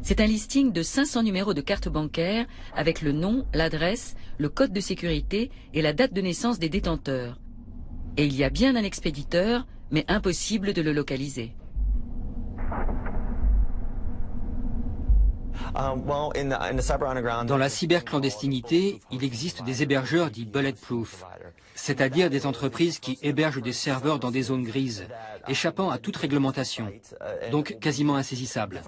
C'est un listing de 500 numéros de carte bancaire avec le nom, l'adresse, le code de sécurité et la date de naissance des détenteurs. Et il y a bien un expéditeur, mais impossible de le localiser. Dans la cyberclandestinité, il existe des hébergeurs dits bulletproof, c'est-à-dire des entreprises qui hébergent des serveurs dans des zones grises, échappant à toute réglementation, donc quasiment insaisissables.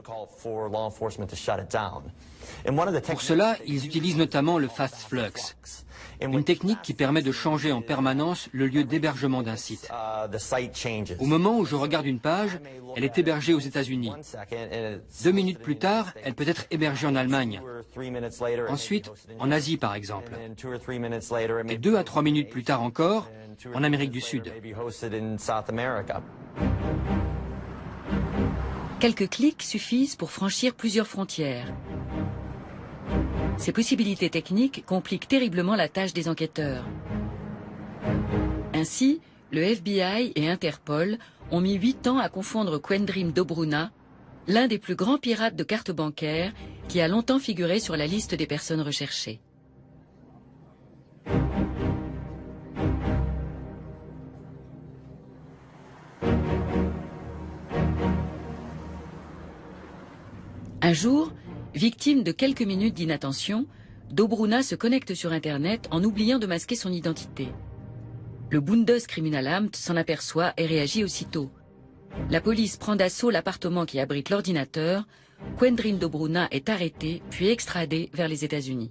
Pour cela, ils utilisent notamment le fast flux, une technique qui permet de changer en permanence le lieu d'hébergement d'un site. Au moment où je regarde une page, elle est hébergée aux États-Unis. 2 minutes plus tard, elle peut être hébergée en Allemagne. Ensuite, en Asie par exemple. Et 2 à 3 minutes plus tard encore, en Amérique du Sud. Quelques clics suffisent pour franchir plusieurs frontières. Ces possibilités techniques compliquent terriblement la tâche des enquêteurs. Ainsi, le FBI et Interpol ont mis 8 ans à confondre Quendrim Dobruna, l'un des plus grands pirates de cartes bancaires qui a longtemps figuré sur la liste des personnes recherchées. Un jour, victime de quelques minutes d'inattention, Dobruna se connecte sur Internet en oubliant de masquer son identité. Le Bundeskriminalamt s'en aperçoit et réagit aussitôt. La police prend d'assaut l'appartement qui abrite l'ordinateur. Quendrim Dobruna est arrêté puis extradé vers les États-Unis.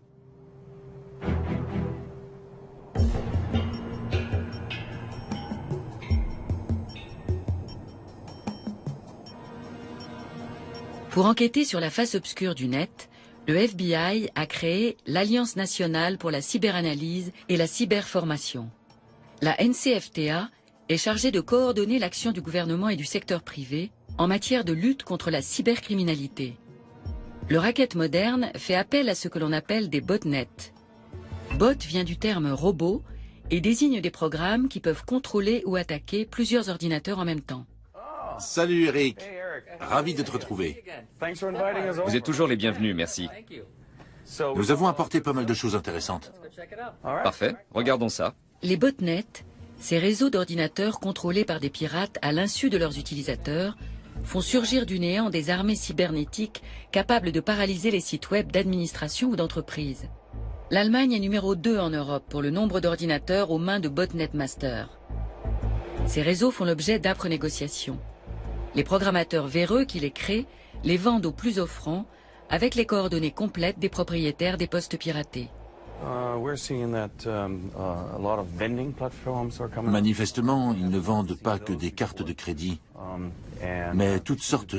Pour enquêter sur la face obscure du net, le FBI a créé l'Alliance nationale pour la cyberanalyse et la cyberformation. La NCFTA est chargée de coordonner l'action du gouvernement et du secteur privé en matière de lutte contre la cybercriminalité. Le racket moderne fait appel à ce que l'on appelle des botnets. Bot vient du terme robot et désigne des programmes qui peuvent contrôler ou attaquer plusieurs ordinateurs en même temps. Salut Eric, ravi de te retrouver. Vous êtes toujours les bienvenus, merci. Nous avons apporté pas mal de choses intéressantes. Parfait, regardons ça. Les botnets, ces réseaux d'ordinateurs contrôlés par des pirates à l'insu de leurs utilisateurs, font surgir du néant des armées cybernétiques capables de paralyser les sites web d'administration ou d'entreprise. L'Allemagne est numéro 2 en Europe pour le nombre d'ordinateurs aux mains de botnet masters. Ces réseaux font l'objet d'âpres négociations. Les programmateurs véreux qui les créent les vendent aux plus offrants avec les coordonnées complètes des propriétaires des postes piratés. Manifestement, ils ne vendent pas que des cartes de crédit, mais toutes sortes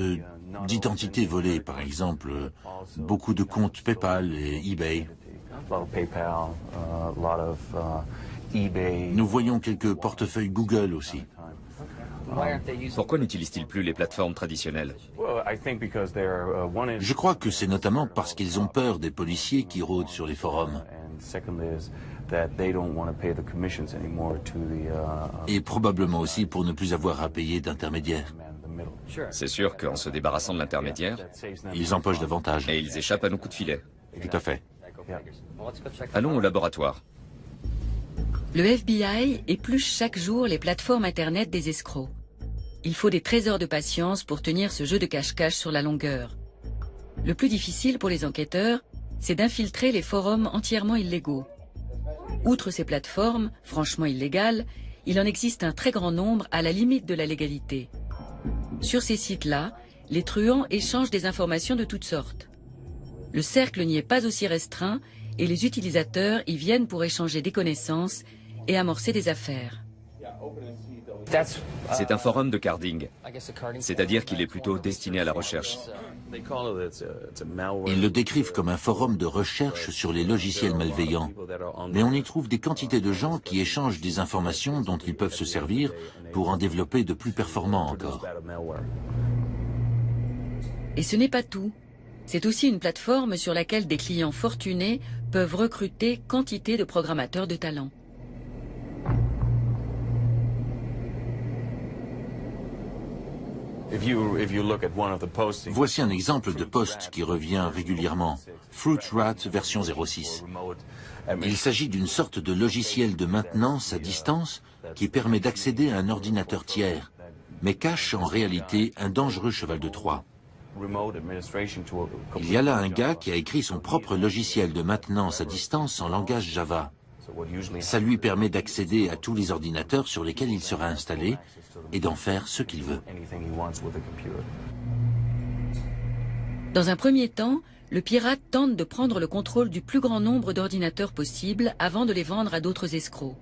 d'identités volées, par exemple, beaucoup de comptes PayPal et eBay. Nous voyons quelques portefeuilles Google aussi. Pourquoi n'utilisent-ils plus les plateformes traditionnelles? Je crois que c'est notamment parce qu'ils ont peur des policiers qui rôdent sur les forums. Et probablement aussi pour ne plus avoir à payer d'intermédiaires. C'est sûr qu'en se débarrassant de l'intermédiaire, ils empochent davantage. Et ils échappent à nos coups de filet. Tout à fait. Allons au laboratoire. Le FBI épluche chaque jour les plateformes Internet des escrocs. Il faut des trésors de patience pour tenir ce jeu de cache-cache sur la longueur. Le plus difficile pour les enquêteurs, c'est d'infiltrer les forums entièrement illégaux. Outre ces plateformes, franchement illégales, il en existe un très grand nombre à la limite de la légalité. Sur ces sites-là, les truands échangent des informations de toutes sortes. Le cercle n'y est pas aussi restreint et les utilisateurs y viennent pour échanger des connaissances et amorcer des affaires. C'est un forum de carding, c'est-à-dire qu'il est plutôt destiné à la recherche. Ils le décrivent comme un forum de recherche sur les logiciels malveillants. Mais on y trouve des quantités de gens qui échangent des informations dont ils peuvent se servir pour en développer de plus performants encore. Et ce n'est pas tout. C'est aussi une plateforme sur laquelle des clients fortunés peuvent recruter quantité de programmateurs de talent. Voici un exemple de post qui revient régulièrement. Fruit Rat version 06. Il s'agit d'une sorte de logiciel de maintenance à distance qui permet d'accéder à un ordinateur tiers, mais cache en réalité un dangereux cheval de Troie. Il y a là un gars qui a écrit son propre logiciel de maintenance à distance en langage Java. Ça lui permet d'accéder à tous les ordinateurs sur lesquels il sera installé et d'en faire ce qu'il veut. Dans un premier temps, le pirate tente de prendre le contrôle du plus grand nombre d'ordinateurs possible avant de les vendre à d'autres escrocs.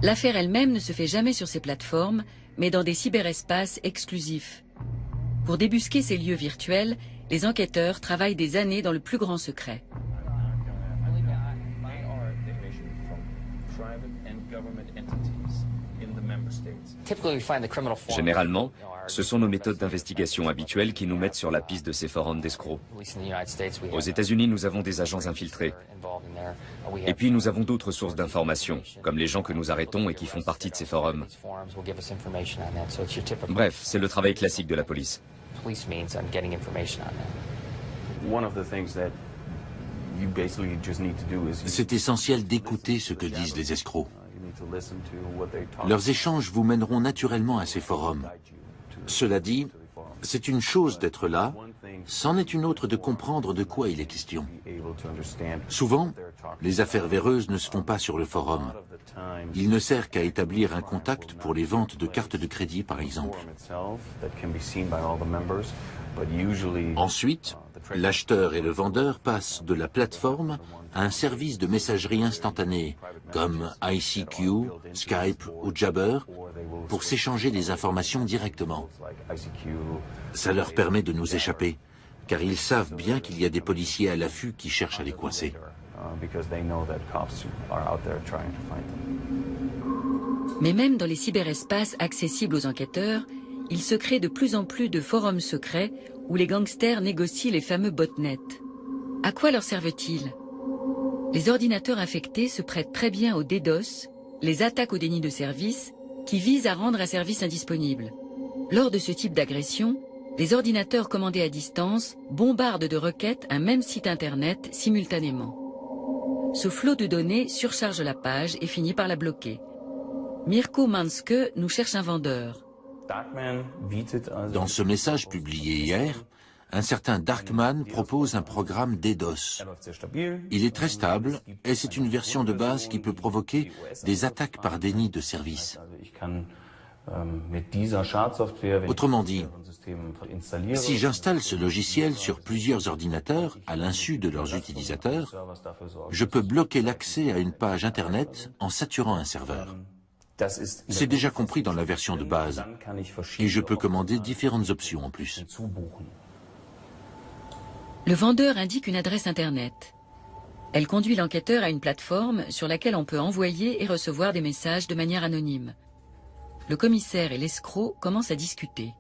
L'affaire elle-même ne se fait jamais sur ces plateformes, mais dans des cyberespaces exclusifs. Pour débusquer ces lieux virtuels, les enquêteurs travaillent des années dans le plus grand secret. Généralement, ce sont nos méthodes d'investigation habituelles qui nous mettent sur la piste de ces forums d'escrocs. Aux États-Unis, nous avons des agents infiltrés. Et puis nous avons d'autres sources d'informations, comme les gens que nous arrêtons et qui font partie de ces forums. Bref, c'est le travail classique de la police. C'est essentiel d'écouter ce que disent les escrocs. Leurs échanges vous mèneront naturellement à ces forums. Cela dit, c'est une chose d'être là, c'en est une autre de comprendre de quoi il est question. Souvent, les affaires véreuses ne se font pas sur le forum. Il ne sert qu'à établir un contact pour les ventes de cartes de crédit, par exemple. Ensuite, l'acheteur et le vendeur passent de la plateforme à un service de messagerie instantanée, comme ICQ, Skype ou Jabber, pour s'échanger des informations directement. Ça leur permet de nous échapper, car ils savent bien qu'il y a des policiers à l'affût qui cherchent à les coincer. Mais même dans les cyberespaces accessibles aux enquêteurs, il se crée de plus en plus de forums secrets où les gangsters négocient les fameux botnets. À quoi leur servent-ils? Les ordinateurs infectés se prêtent très bien au DDoS, les attaques au déni de service, qui visent à rendre un service indisponible. Lors de ce type d'agression, les ordinateurs commandés à distance bombardent de requêtes un même site internet simultanément. Ce flot de données surcharge la page et finit par la bloquer. Mirko Manske nous cherche un vendeur. Dans ce message publié hier, un certain Darkman propose un programme DDoS. Il est très stable et c'est une version de base qui peut provoquer des attaques par déni de service. Autrement dit, si j'installe ce logiciel sur plusieurs ordinateurs à l'insu de leurs utilisateurs, je peux bloquer l'accès à une page Internet en saturant un serveur. C'est déjà compris dans la version de base et je peux commander différentes options en plus. Le vendeur indique une adresse Internet. Elle conduit l'enquêteur à une plateforme sur laquelle on peut envoyer et recevoir des messages de manière anonyme. Le commissaire et l'escroc commencent à discuter.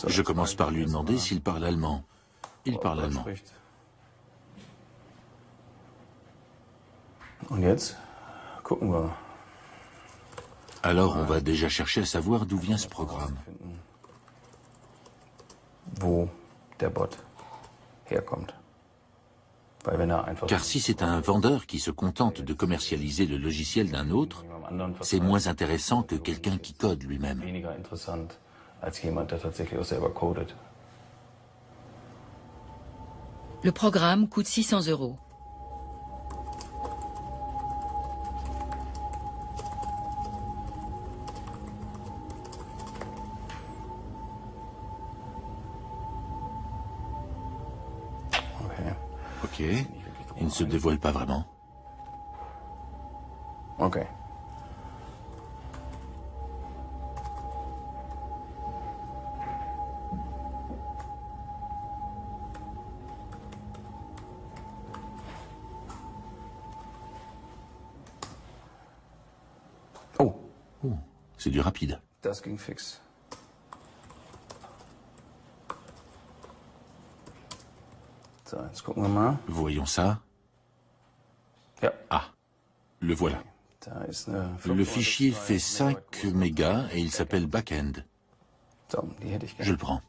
Je commence par lui demander s'il parle allemand. Il parle allemand. Alors on va déjà chercher à savoir d'où vient ce programme. Car si c'est un vendeur qui se contente de commercialiser le logiciel d'un autre, c'est moins intéressant que quelqu'un qui code lui-même. Le programme coûte 600 €. Ok, il ne se dévoile pas vraiment. Ok. Oh, c'est du rapide. Das ging fix. So, jetzt gucken wir mal. Voyons ça. Ja. Ah, le voilà. Da ist eine Le fichier fait 5 mégas et il s'appelle Backend. So, die hätte ich Je gerne. le prends.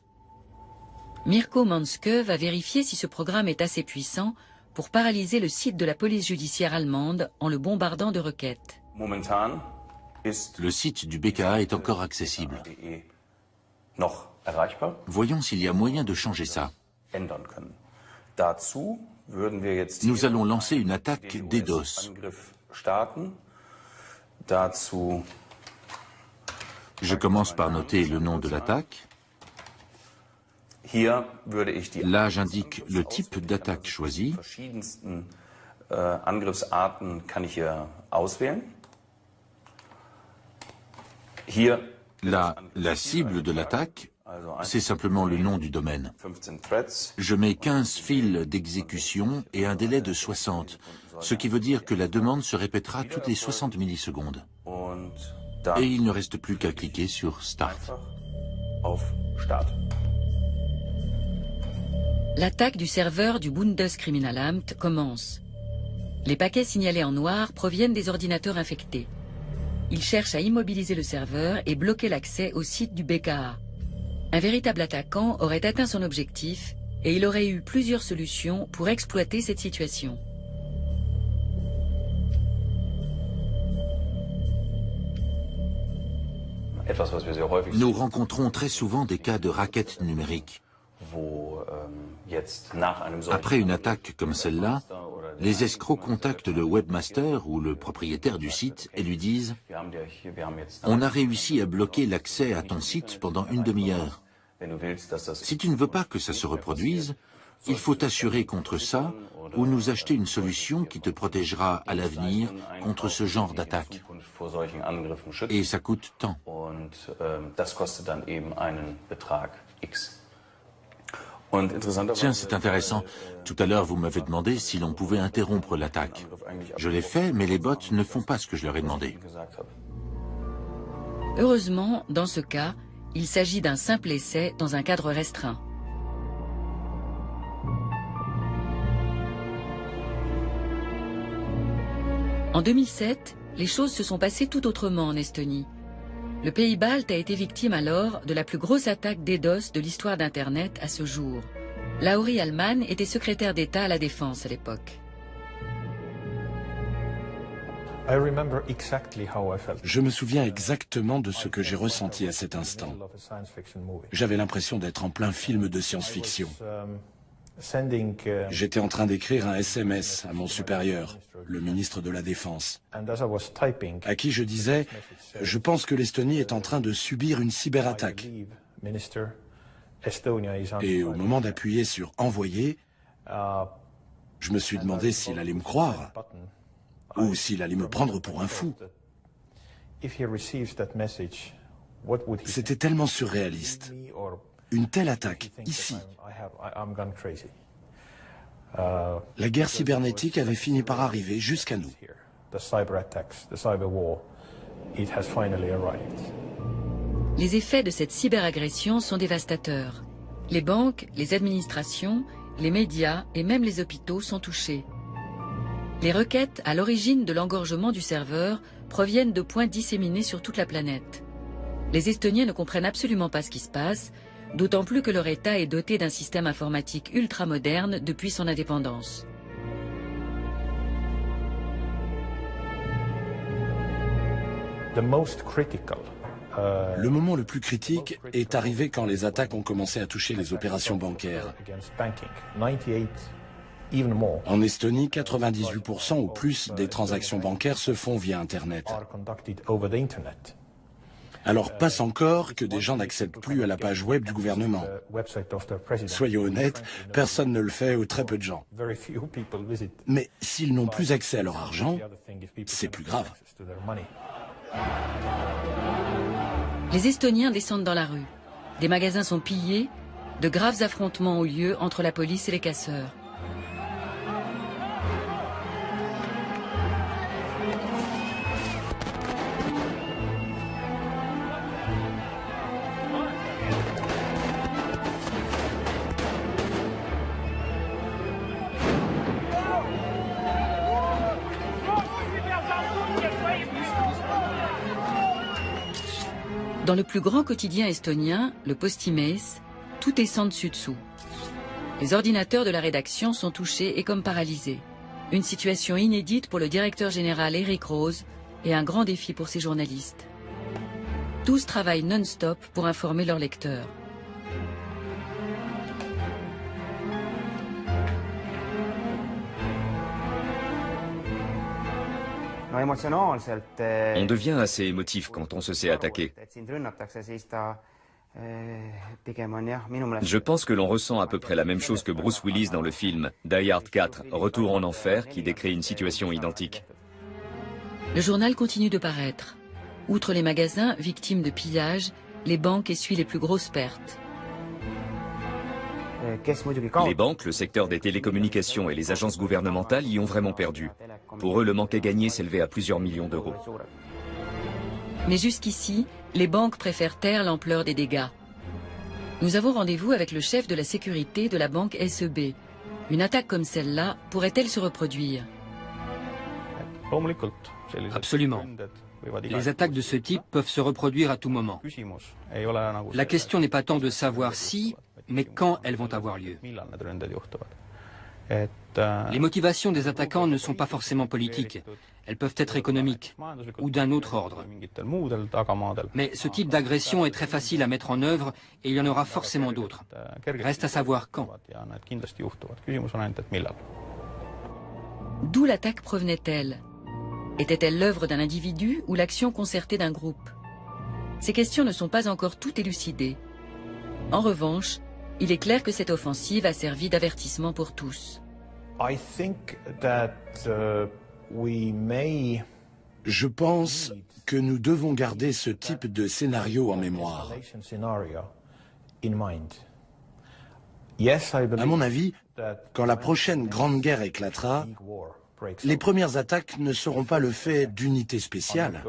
Mirko Manske va vérifier si ce programme est assez puissant pour paralyser le site de la police judiciaire allemande en le bombardant de requêtes. Momentan ist Le site du BKA est encore accessible. .de noch erreichbar, Voyons s'il y a moyen de changer ça. ändern können. Dazu würden wir jetzt Nous hier allons lancer une attaque den DDoS. US-Angriff starten. Dazu Je commence par noter le nom de l'attaque. hier würde ich die Là, j'indique le type d'attaque choisi. verschiedensten Angriffsarten kann ich hier auswählen. Hier Là, la cible de l'attaque, c'est simplement le nom du domaine. 15 threads. Je mets 15 fils d'exécution et un délai de 60, ce qui veut dire que la demande se répétera toutes les 60 millisecondes. Und Et dann il ne reste plus qu'à cliquer sur Start. einfach auf Start. L'attaque du serveur du Bundeskriminalamt commence. Les paquets signalés en noir proviennent des ordinateurs infectés. Ils cherchent à immobiliser le serveur et bloquer l'accès au site du BKA. Un véritable attaquant aurait atteint son objectif et il aurait eu plusieurs solutions pour exploiter cette situation. Etwas, was wir sehr häufig Nous rencontrons très souvent des cas de raquettes numériques. wo jetzt nach einem solchen Après une attaque comme celle-là, les escrocs contactent le webmaster ou le propriétaire du site et lui disent wir haben jetzt « On a réussi à bloquer l'accès à ton site pendant une demi-heure. wenn du willst, dass das Si tu ne veux pas que ça se reproduise, il faut t'assurer contre ça ou nous acheter une solution qui te protégera à l'avenir contre ce genre d'attaque. vor solchen Angriffen schützt. Et ça coûte tant. Und das kostet dann eben einen Betrag X. Und interessanterweise Tiens, c'est intéressant. Tout à l'heure, vous m'avez demandé si l'on pouvait interrompre l'attaque. Je l'ai fait, mais les bots ne font pas ce que je leur ai demandé. gesagt habe. Heureusement, dans ce cas, il s'agit d'un simple essai dans un cadre restreint. En 2007, les choses se sont passées tout autrement en Estonie. Le pays balte a été victime alors de la plus grosse attaque DDoS de l'histoire d'Internet à ce jour. Lauri Allman était secrétaire d'État à la Défense à l'époque. Je me souviens exactement de ce que j'ai ressenti à cet instant. J'avais l'impression d'être en plein film de science-fiction. J'étais en train d'écrire un SMS à mon supérieur, le ministre de la Défense, à qui je disais « Je pense que l'Estonie est en train de subir une cyberattaque ». Et au moment d'appuyer sur « Envoyer », je me suis demandé s'il allait me croire ou s'il allait me prendre pour un fou. C'était tellement surréaliste. Une telle attaque, ici. La guerre cybernétique avait fini par arriver jusqu'à nous. Les effets de cette cyberagression sont dévastateurs. Les banques, les administrations, les médias et même les hôpitaux sont touchés. Les requêtes à l'origine de l'engorgement du serveur proviennent de points disséminés sur toute la planète. Les Estoniens ne comprennent absolument pas ce qui se passe, d'autant plus que leur État est doté d'un système informatique ultramoderne depuis son indépendance. Le moment le plus critique est arrivé quand les attaques ont commencé à toucher les opérations bancaires. En Estonie, 98% ou plus des transactions bancaires se font via Internet. Alors passe encore que des gens n'accèdent plus à la page web du gouvernement. Soyons honnêtes, personne ne le fait ou très peu de gens. Mais s'ils n'ont plus accès à leur argent, c'est plus grave. Les Estoniens descendent dans la rue. Des magasins sont pillés, de graves affrontements ont lieu entre la police et les casseurs. Dans le plus grand quotidien estonien, le Postimees, tout est sans dessus-dessous. Les ordinateurs de la rédaction sont touchés et comme paralysés. Une situation inédite pour le directeur général Erik Rose et un grand défi pour ses journalistes. Tous travaillent non-stop pour informer leurs lecteurs. On devient assez émotif quand on se sait attaquer. Je pense que l'on ressent à peu près la même chose que Bruce Willis dans le film Die Hard 4, Retour en enfer, qui décrit une situation identique. Le journal continue de paraître. Outre les magasins victimes de pillages, les banques essuient les plus grosses pertes. Les banques, le secteur des télécommunications et les agences gouvernementales y ont vraiment perdu. Pour eux, le manque à gagner s'élevait à plusieurs millions d'euros. Mais jusqu'ici, les banques préfèrent taire l'ampleur des dégâts. Nous avons rendez-vous avec le chef de la sécurité de la banque SEB. Une attaque comme celle-là pourrait-elle se reproduire? Absolument. Les attaques de ce type peuvent se reproduire à tout moment. La question n'est pas tant de savoir si, mais quand elles vont avoir lieu. Les motivations des attaquants ne sont pas forcément politiques. Elles peuvent être économiques ou d'un autre ordre. Mais ce type d'agression est très facile à mettre en œuvre et il y en aura forcément d'autres. Reste à savoir quand. D'où l'attaque provenait-elle? Était-elle l'œuvre d'un individu ou l'action concertée d'un groupe? Ces questions ne sont pas encore toutes élucidées. En revanche, il est clair que cette offensive a servi d'avertissement pour tous. Je pense que nous devons garder ce type de scénario en mémoire. À mon avis, quand la prochaine grande guerre éclatera, les premières attaques ne seront pas le fait d'unités spéciales,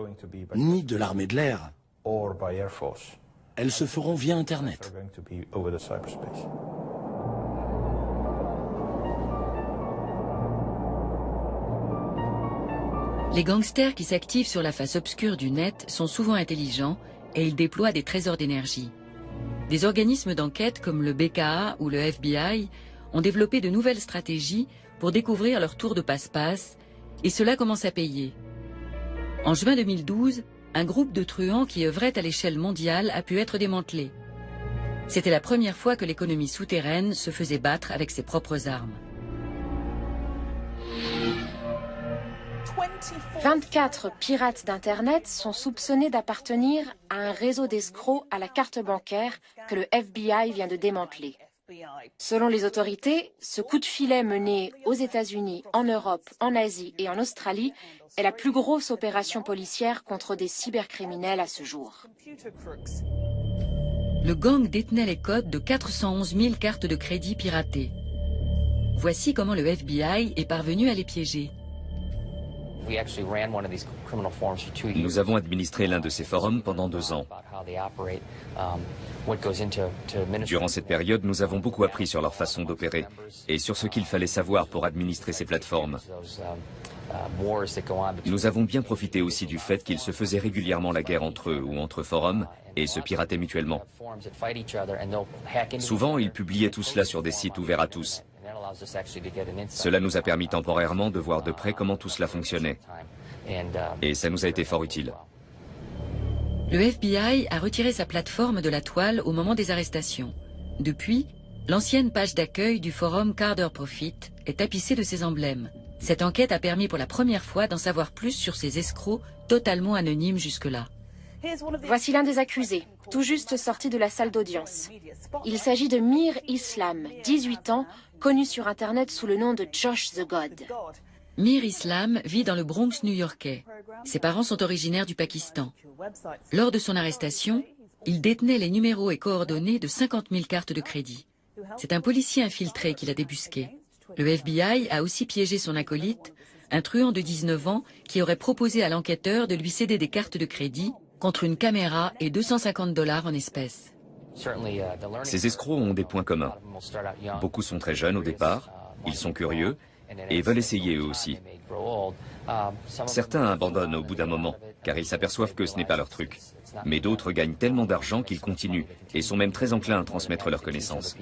ni de l'armée de l'air. Elles se feront via Internet. Les gangsters qui s'activent sur la face obscure du net sont souvent intelligents et ils déploient des trésors d'énergie. Des organismes d'enquête comme le BKA ou le FBI ont développé de nouvelles stratégies pour découvrir leur tour de passe-passe et cela commence à payer. En juin 2012, un groupe de truands qui œuvrait à l'échelle mondiale a pu être démantelé. C'était la première fois que l'économie souterraine se faisait battre avec ses propres armes. 24 pirates d'Internet sont soupçonnés d'appartenir à un réseau d'escrocs à la carte bancaire que le FBI vient de démanteler. Selon les autorités, ce coup de filet mené aux États-Unis, en Europe, en Asie et en Australie est la plus grosse opération policière contre des cybercriminels à ce jour. Le gang détenait les codes de 411 000 cartes de crédit piratées. Voici comment le FBI est parvenu à les piéger. Nous avons administré l'un de ces forums pendant 2 ans. Durant cette période, nous avons beaucoup appris sur leur façon d'opérer et sur ce qu'il fallait savoir pour administrer ces plateformes. Nous avons bien profité aussi du fait qu'ils se faisaient régulièrement la guerre entre eux ou entre forums et se pirataient mutuellement. Souvent, ils publiaient tout cela sur des sites ouverts à tous. Cela nous a permis temporairement de voir de près comment tout cela fonctionnait. Et ça nous a été fort utile. Le FBI a retiré sa plateforme de la toile au moment des arrestations. Depuis, l'ancienne page d'accueil du forum Carder Profit est tapissée de ses emblèmes. Cette enquête a permis pour la première fois d'en savoir plus sur ces escrocs totalement anonymes jusque-là. Voici l'un des accusés, tout juste sorti de la salle d'audience. Il s'agit de Mir Islam, 18 ans, connu sur Internet sous le nom de Josh the God. Mir Islam vit dans le Bronx new-yorkais. Ses parents sont originaires du Pakistan. Lors de son arrestation, il détenait les numéros et coordonnées de 50 000 cartes de crédit. C'est un policier infiltré qui l'a débusqué. Le FBI a aussi piégé son acolyte, un truand de 19 ans qui aurait proposé à l'enquêteur de lui céder des cartes de crédit contre une caméra et $250 en espèces. Ces escrocs ont des points communs. Beaucoup sont très jeunes au départ, ils sont curieux et veulent essayer eux aussi. Certains abandonnent au bout d'un moment, car ils s'aperçoivent que ce n'est pas leur truc. Mais d'autres gagnent tellement d'argent qu'ils continuent et sont même très enclins à transmettre leurs connaissances.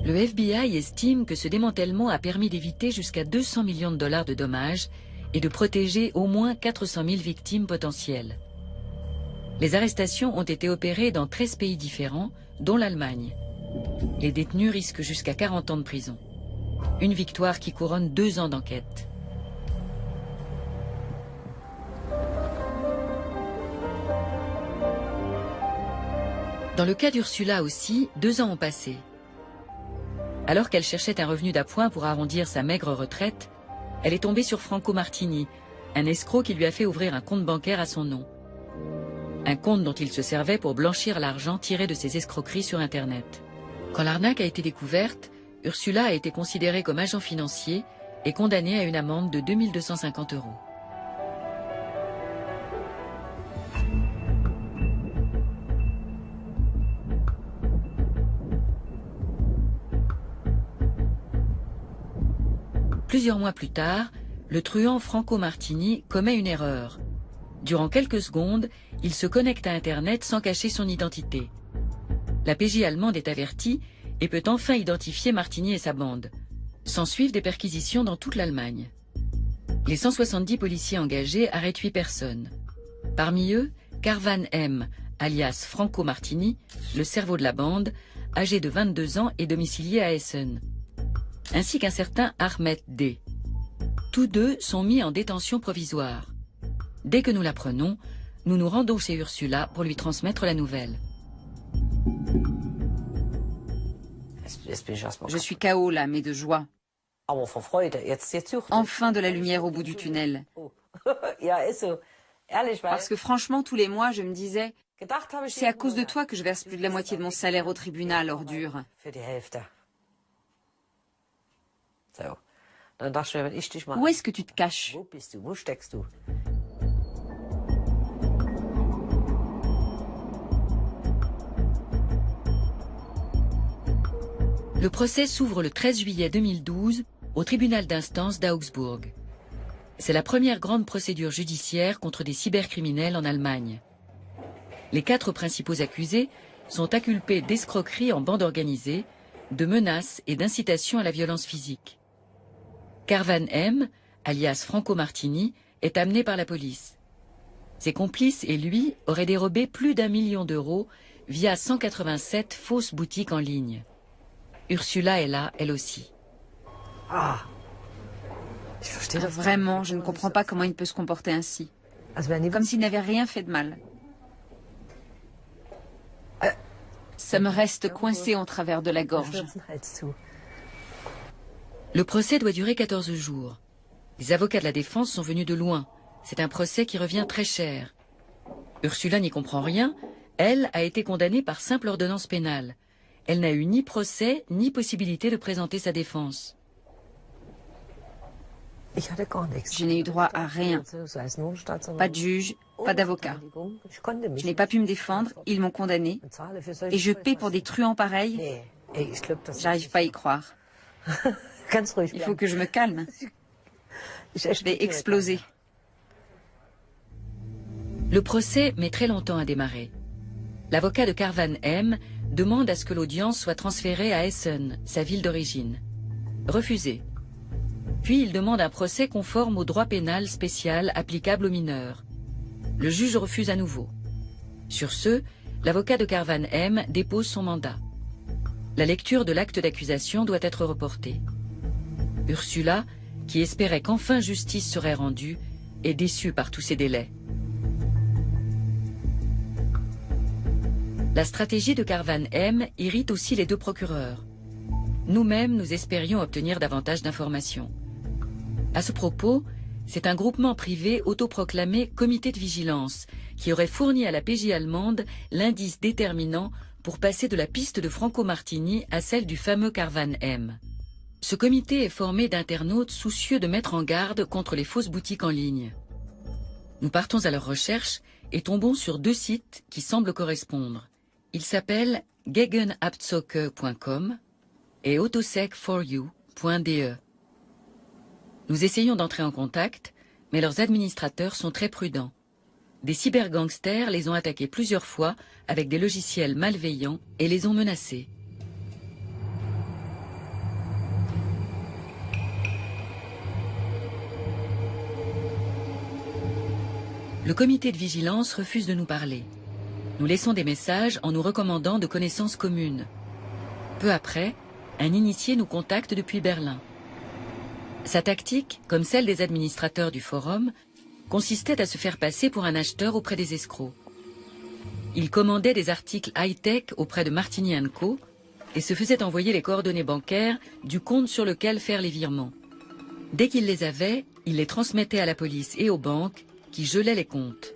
Le FBI estime que ce démantèlement a permis d'éviter jusqu'à $200 millions de dommages et de protéger au moins 400 000 victimes potentielles. Les arrestations ont été opérées dans 13 pays différents, dont l'Allemagne. Les détenus risquent jusqu'à 40 ans de prison. Une victoire qui couronne 2 ans d'enquête. Dans le cas d'Ursula aussi, 2 ans ont passé. Alors qu'elle cherchait un revenu d'appoint pour arrondir sa maigre retraite, elle est tombée sur Franco Martini, un escroc qui lui a fait ouvrir un compte bancaire à son nom. Un compte dont il se servait pour blanchir l'argent tiré de ses escroqueries sur Internet. Quand l'arnaque a été découverte, Ursula a été considérée comme agent financier et condamnée à une amende de 2 250 €. Plusieurs mois plus tard, le truand Franco Martini commet une erreur. Durant quelques secondes, il se connecte à Internet sans cacher son identité. La PJ allemande est avertie et peut enfin identifier Martini et sa bande. S'ensuivent des perquisitions dans toute l'Allemagne. Les 170 policiers engagés arrêtent 8 personnes. Parmi eux, Carvan M, alias Franco Martini, le cerveau de la bande, âgé de 22 ans et domicilié à Essen, ainsi qu'un certain Ahmed D. Tous deux sont mis en détention provisoire. Dès que nous l'apprenons, nous nous rendons chez Ursula pour lui transmettre la nouvelle. Je suis KO là, mais de joie. Enfin de la lumière au bout du tunnel. Parce que franchement, tous les mois, je me disais, c'est à cause de toi que je verse plus de la moitié de mon salaire au tribunal, ordure. Où est-ce que tu te caches? Le procès s'ouvre le 13 juillet 2012 au tribunal d'instance d'Augsbourg. C'est la première grande procédure judiciaire contre des cybercriminels en Allemagne. Les 4 principaux accusés sont inculpés d'escroquerie en bande organisée, de menaces et d'incitation à la violence physique. Carvan M, alias Franco Martini, est amené par la police. Ses complices et lui auraient dérobé plus d'1 million d'euros via 187 fausses boutiques en ligne. Ursula est là, elle aussi. Vraiment, je ne comprends pas comment il peut se comporter ainsi. Comme s'il n'avait rien fait de mal. Ça me reste coincé en travers de la gorge. Le procès doit durer 14 jours. Les avocats de la défense sont venus de loin. C'est un procès qui revient très cher. Ursula n'y comprend rien. Elle a été condamnée par simple ordonnance pénale. Elle n'a eu ni procès, ni possibilité de présenter sa défense. Je n'ai eu droit à rien. Pas de juge, pas d'avocat. Je n'ai pas pu me défendre, ils m'ont condamné. Et je paie pour des truands pareils. J'arrive pas à y croire. Il faut que je me calme. Je vais exploser. Le procès met très longtemps à démarrer. L'avocat de Carvan M demande à ce que l'audience soit transférée à Essen, sa ville d'origine. Refusé. Puis il demande un procès conforme au droit pénal spécial applicable aux mineurs. Le juge refuse à nouveau. Sur ce, l'avocat de Carvan M dépose son mandat. La lecture de l'acte d'accusation doit être reportée. Ursula, qui espérait qu'enfin justice serait rendue, est déçue par tous ces délais. La stratégie de Carvan M irrite aussi les 2 procureurs. Nous-mêmes, nous espérions obtenir davantage d'informations. À ce propos, c'est un groupement privé autoproclamé Comité de vigilance qui aurait fourni à la PJ allemande l'indice déterminant pour passer de la piste de Franco Martini à celle du fameux Carvan M. Ce comité est formé d'internautes soucieux de mettre en garde contre les fausses boutiques en ligne. Nous partons à leur recherche et tombons sur 2 sites qui semblent correspondre. Ils s'appellent gegenabzocke.com et autosec4u.de. Nous essayons d'entrer en contact, mais leurs administrateurs sont très prudents. Des cybergangsters les ont attaqués plusieurs fois avec des logiciels malveillants et les ont menacés. Le comité de vigilance refuse de nous parler. Nous laissons des messages en nous recommandant de connaissances communes. Peu après, un initié nous contacte depuis Berlin. Sa tactique, comme celle des administrateurs du forum, consistait à se faire passer pour un acheteur auprès des escrocs. Il commandait des articles high-tech auprès de Martini & Co. et se faisait envoyer les coordonnées bancaires du compte sur lequel faire les virements. Dès qu'il les avait, il les transmettait à la police et aux banques qui gelaient les comptes.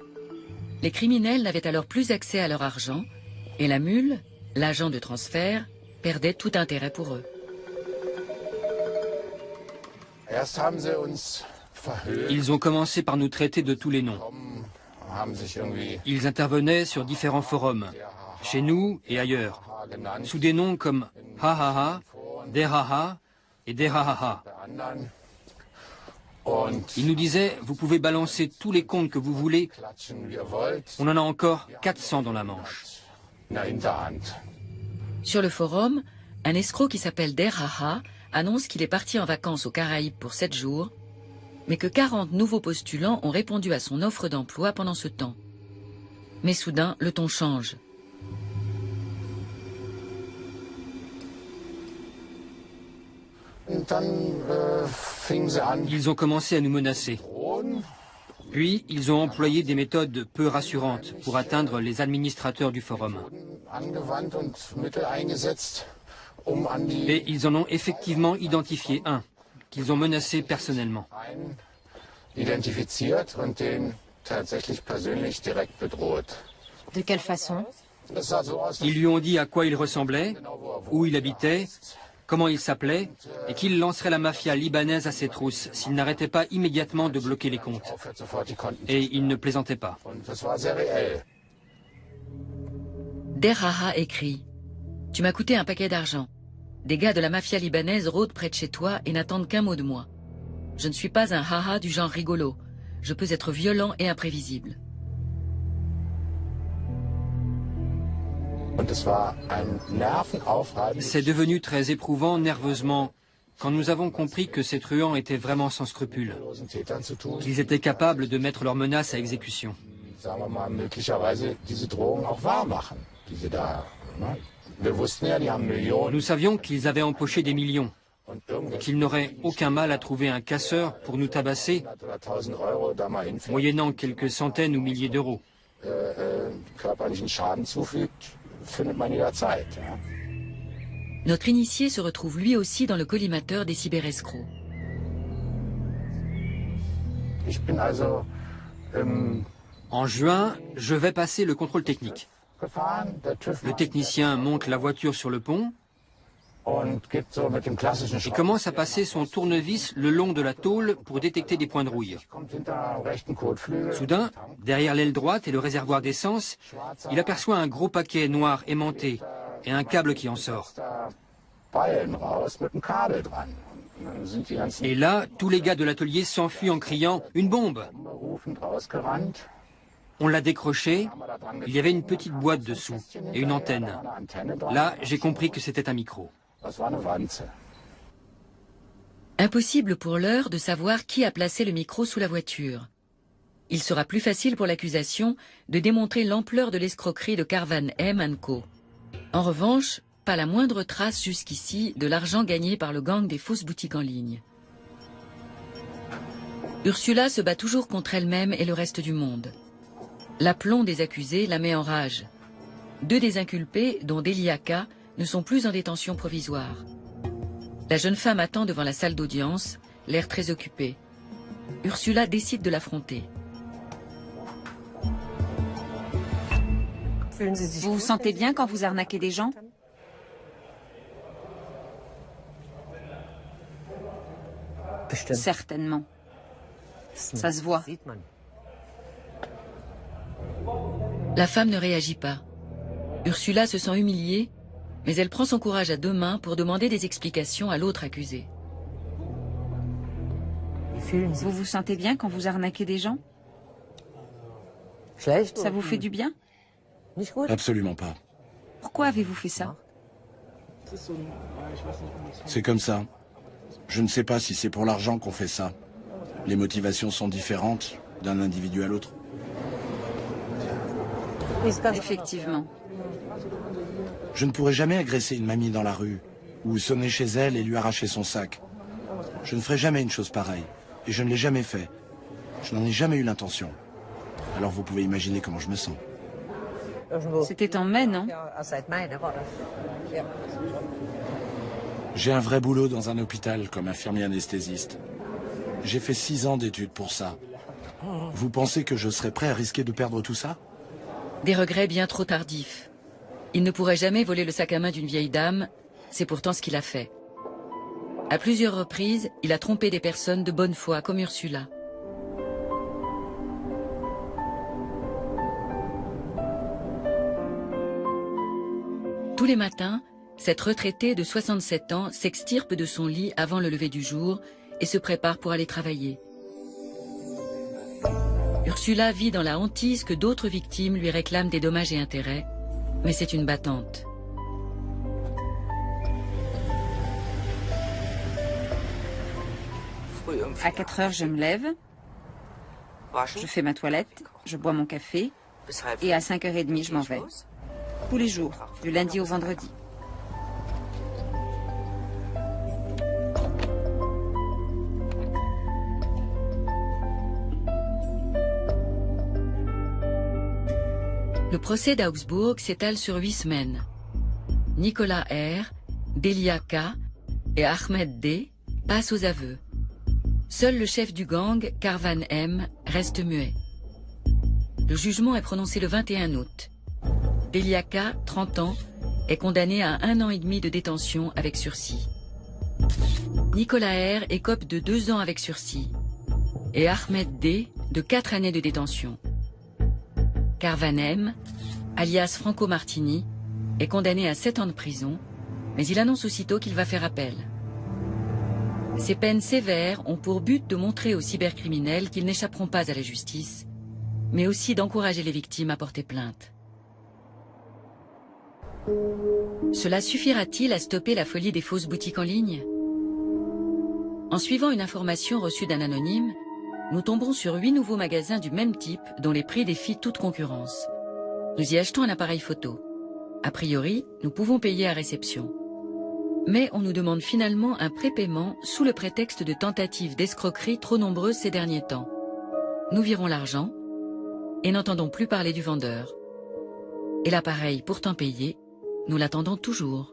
Les criminels n'avaient alors plus accès à leur argent et la mule, l'agent de transfert, perdait tout intérêt pour eux. Ils ont commencé par nous traiter de tous les noms. Ils intervenaient sur différents forums, chez nous et ailleurs, sous des noms comme Ha-Ha-Ha, Der-Ha-Ha et Der-Ha-Ha-Ha. Ils nous disaient, vous pouvez balancer tous les comptes que vous voulez, on en a encore 400 dans la manche. Sur le forum, un escroc qui s'appelle Der-Ha-Ha annonce qu'il est parti en vacances aux Caraïbes pour 7 jours, mais que 40 nouveaux postulants ont répondu à son offre d'emploi pendant ce temps. Mais soudain, le ton change. Ils ont commencé à nous menacer. Puis, ils ont employé des méthodes peu rassurantes pour atteindre les administrateurs du forum. Et ils en ont effectivement identifié un, qu'ils ont menacé personnellement. De quelle façon? Ils lui ont dit à quoi il ressemblait, où il habitait, comment il s'appelait, et qu'il lancerait la mafia libanaise à ses trousses s'il n'arrêtait pas immédiatement de bloquer les comptes. Et il ne plaisantait pas. Der-Ha-Ha écrit « Tu m'as coûté un paquet d'argent. Des gars de la mafia libanaise rôdent près de chez toi et n'attendent qu'un mot de moi. Je ne suis pas un haha du genre rigolo. Je peux être violent et imprévisible. C'est devenu très éprouvant nerveusement quand nous avons compris que ces truands étaient vraiment sans scrupules, qu'ils étaient capables de mettre leurs menaces à exécution. Nous savions qu'ils avaient empoché des millions, qu'ils n'auraient aucun mal à trouver un casseur pour nous tabasser, moyennant quelques centaines ou milliers d'euros. Notre initié se retrouve lui aussi dans le collimateur des cyberescrocs. En juin, je vais passer le contrôle technique. Le technicien monte la voiture sur le pont et commence à passer son tournevis le long de la tôle pour détecter des points de rouille. Soudain, derrière l'aile droite et le réservoir d'essence, il aperçoit un gros paquet noir aimanté et un câble qui en sort. Et là, tous les gars de l'atelier s'enfuient en criant « Une bombe !» On l'a décroché, il y avait une petite boîte dessous et une antenne. Là, j'ai compris que c'était un micro. Impossible pour l'heure de savoir qui a placé le micro sous la voiture. Il sera plus facile pour l'accusation de démontrer l'ampleur de l'escroquerie de Carvan M & Co. En revanche, pas la moindre trace jusqu'ici de l'argent gagné par le gang des fausses boutiques en ligne. Ursula se bat toujours contre elle-même et le reste du monde. L'aplomb des accusés la met en rage. 2 des inculpés, dont Delia K, ne sont plus en détention provisoire. La jeune femme attend devant la salle d'audience, l'air très occupé. Ursula décide de l'affronter. Vous vous sentez bien quand vous arnaquez des gens? Certainement. Ça se voit. La femme ne réagit pas. Ursula se sent humiliée, mais elle prend son courage à 2 mains pour demander des explications à l'autre accusé. Vous vous sentez bien quand vous arnaquez des gens? Ça vous fait du bien? Absolument pas. Pourquoi avez-vous fait ça? C'est comme ça. Je ne sais pas si c'est pour l'argent qu'on fait ça. Les motivations sont différentes d'un individu à l'autre. Effectivement. Je ne pourrais jamais agresser une mamie dans la rue, ou sonner chez elle et lui arracher son sac. Je ne ferai jamais une chose pareille, et je ne l'ai jamais fait. Je n'en ai jamais eu l'intention. Alors vous pouvez imaginer comment je me sens. C'était en mai, non? J'ai un vrai boulot dans un hôpital comme infirmier anesthésiste. J'ai fait 6 ans d'études pour ça. Vous pensez que je serais prêt à risquer de perdre tout ça? Des regrets bien trop tardifs. Il ne pourrait jamais voler le sac à main d'une vieille dame, c'est pourtant ce qu'il a fait. À plusieurs reprises, il a trompé des personnes de bonne foi, comme Ursula. Tous les matins, cette retraitée de 67 ans s'extirpe de son lit avant le lever du jour et se prépare pour aller travailler. Ursula vit dans la hantise que d'autres victimes lui réclament des dommages et intérêts, mais c'est une battante. À 4 heures, je me lève, je fais ma toilette, je bois mon café, et à 5h30, je m'en vais. Tous les jours, du lundi au vendredi. Le procès d'Augsbourg s'étale sur 8 semaines. Nicolas R, Delia K et Ahmed D passent aux aveux. Seul le chef du gang, Carvan M, reste muet. Le jugement est prononcé le 21 août. Delia K, 30 ans, est condamné à 1 an et demi de détention avec sursis. Nicolas R écope de 2 ans avec sursis et Ahmed D de 4 années de détention. Carvan M, alias Franco Martini, est condamné à 7 ans de prison Mais il annonce aussitôt qu'il va faire appel. Ces peines sévères ont pour but de montrer aux cybercriminels qu'ils n'échapperont pas à la justice, mais aussi d'encourager les victimes à porter plainte. Cela suffira-t-il à stopper la folie des fausses boutiques en ligne? En suivant une information reçue d'un anonyme, nous tomberons sur 8 nouveaux magasins du même type dont les prix défient toute concurrence. Nous y achetons un appareil photo. A priori, nous pouvons payer à réception. Mais on nous demande finalement un prépaiement sous le prétexte de tentatives d'escroquerie trop nombreuses ces derniers temps. Nous virons l'argent et n'entendons plus parler du vendeur. Et l'appareil pourtant payé, nous l'attendons toujours.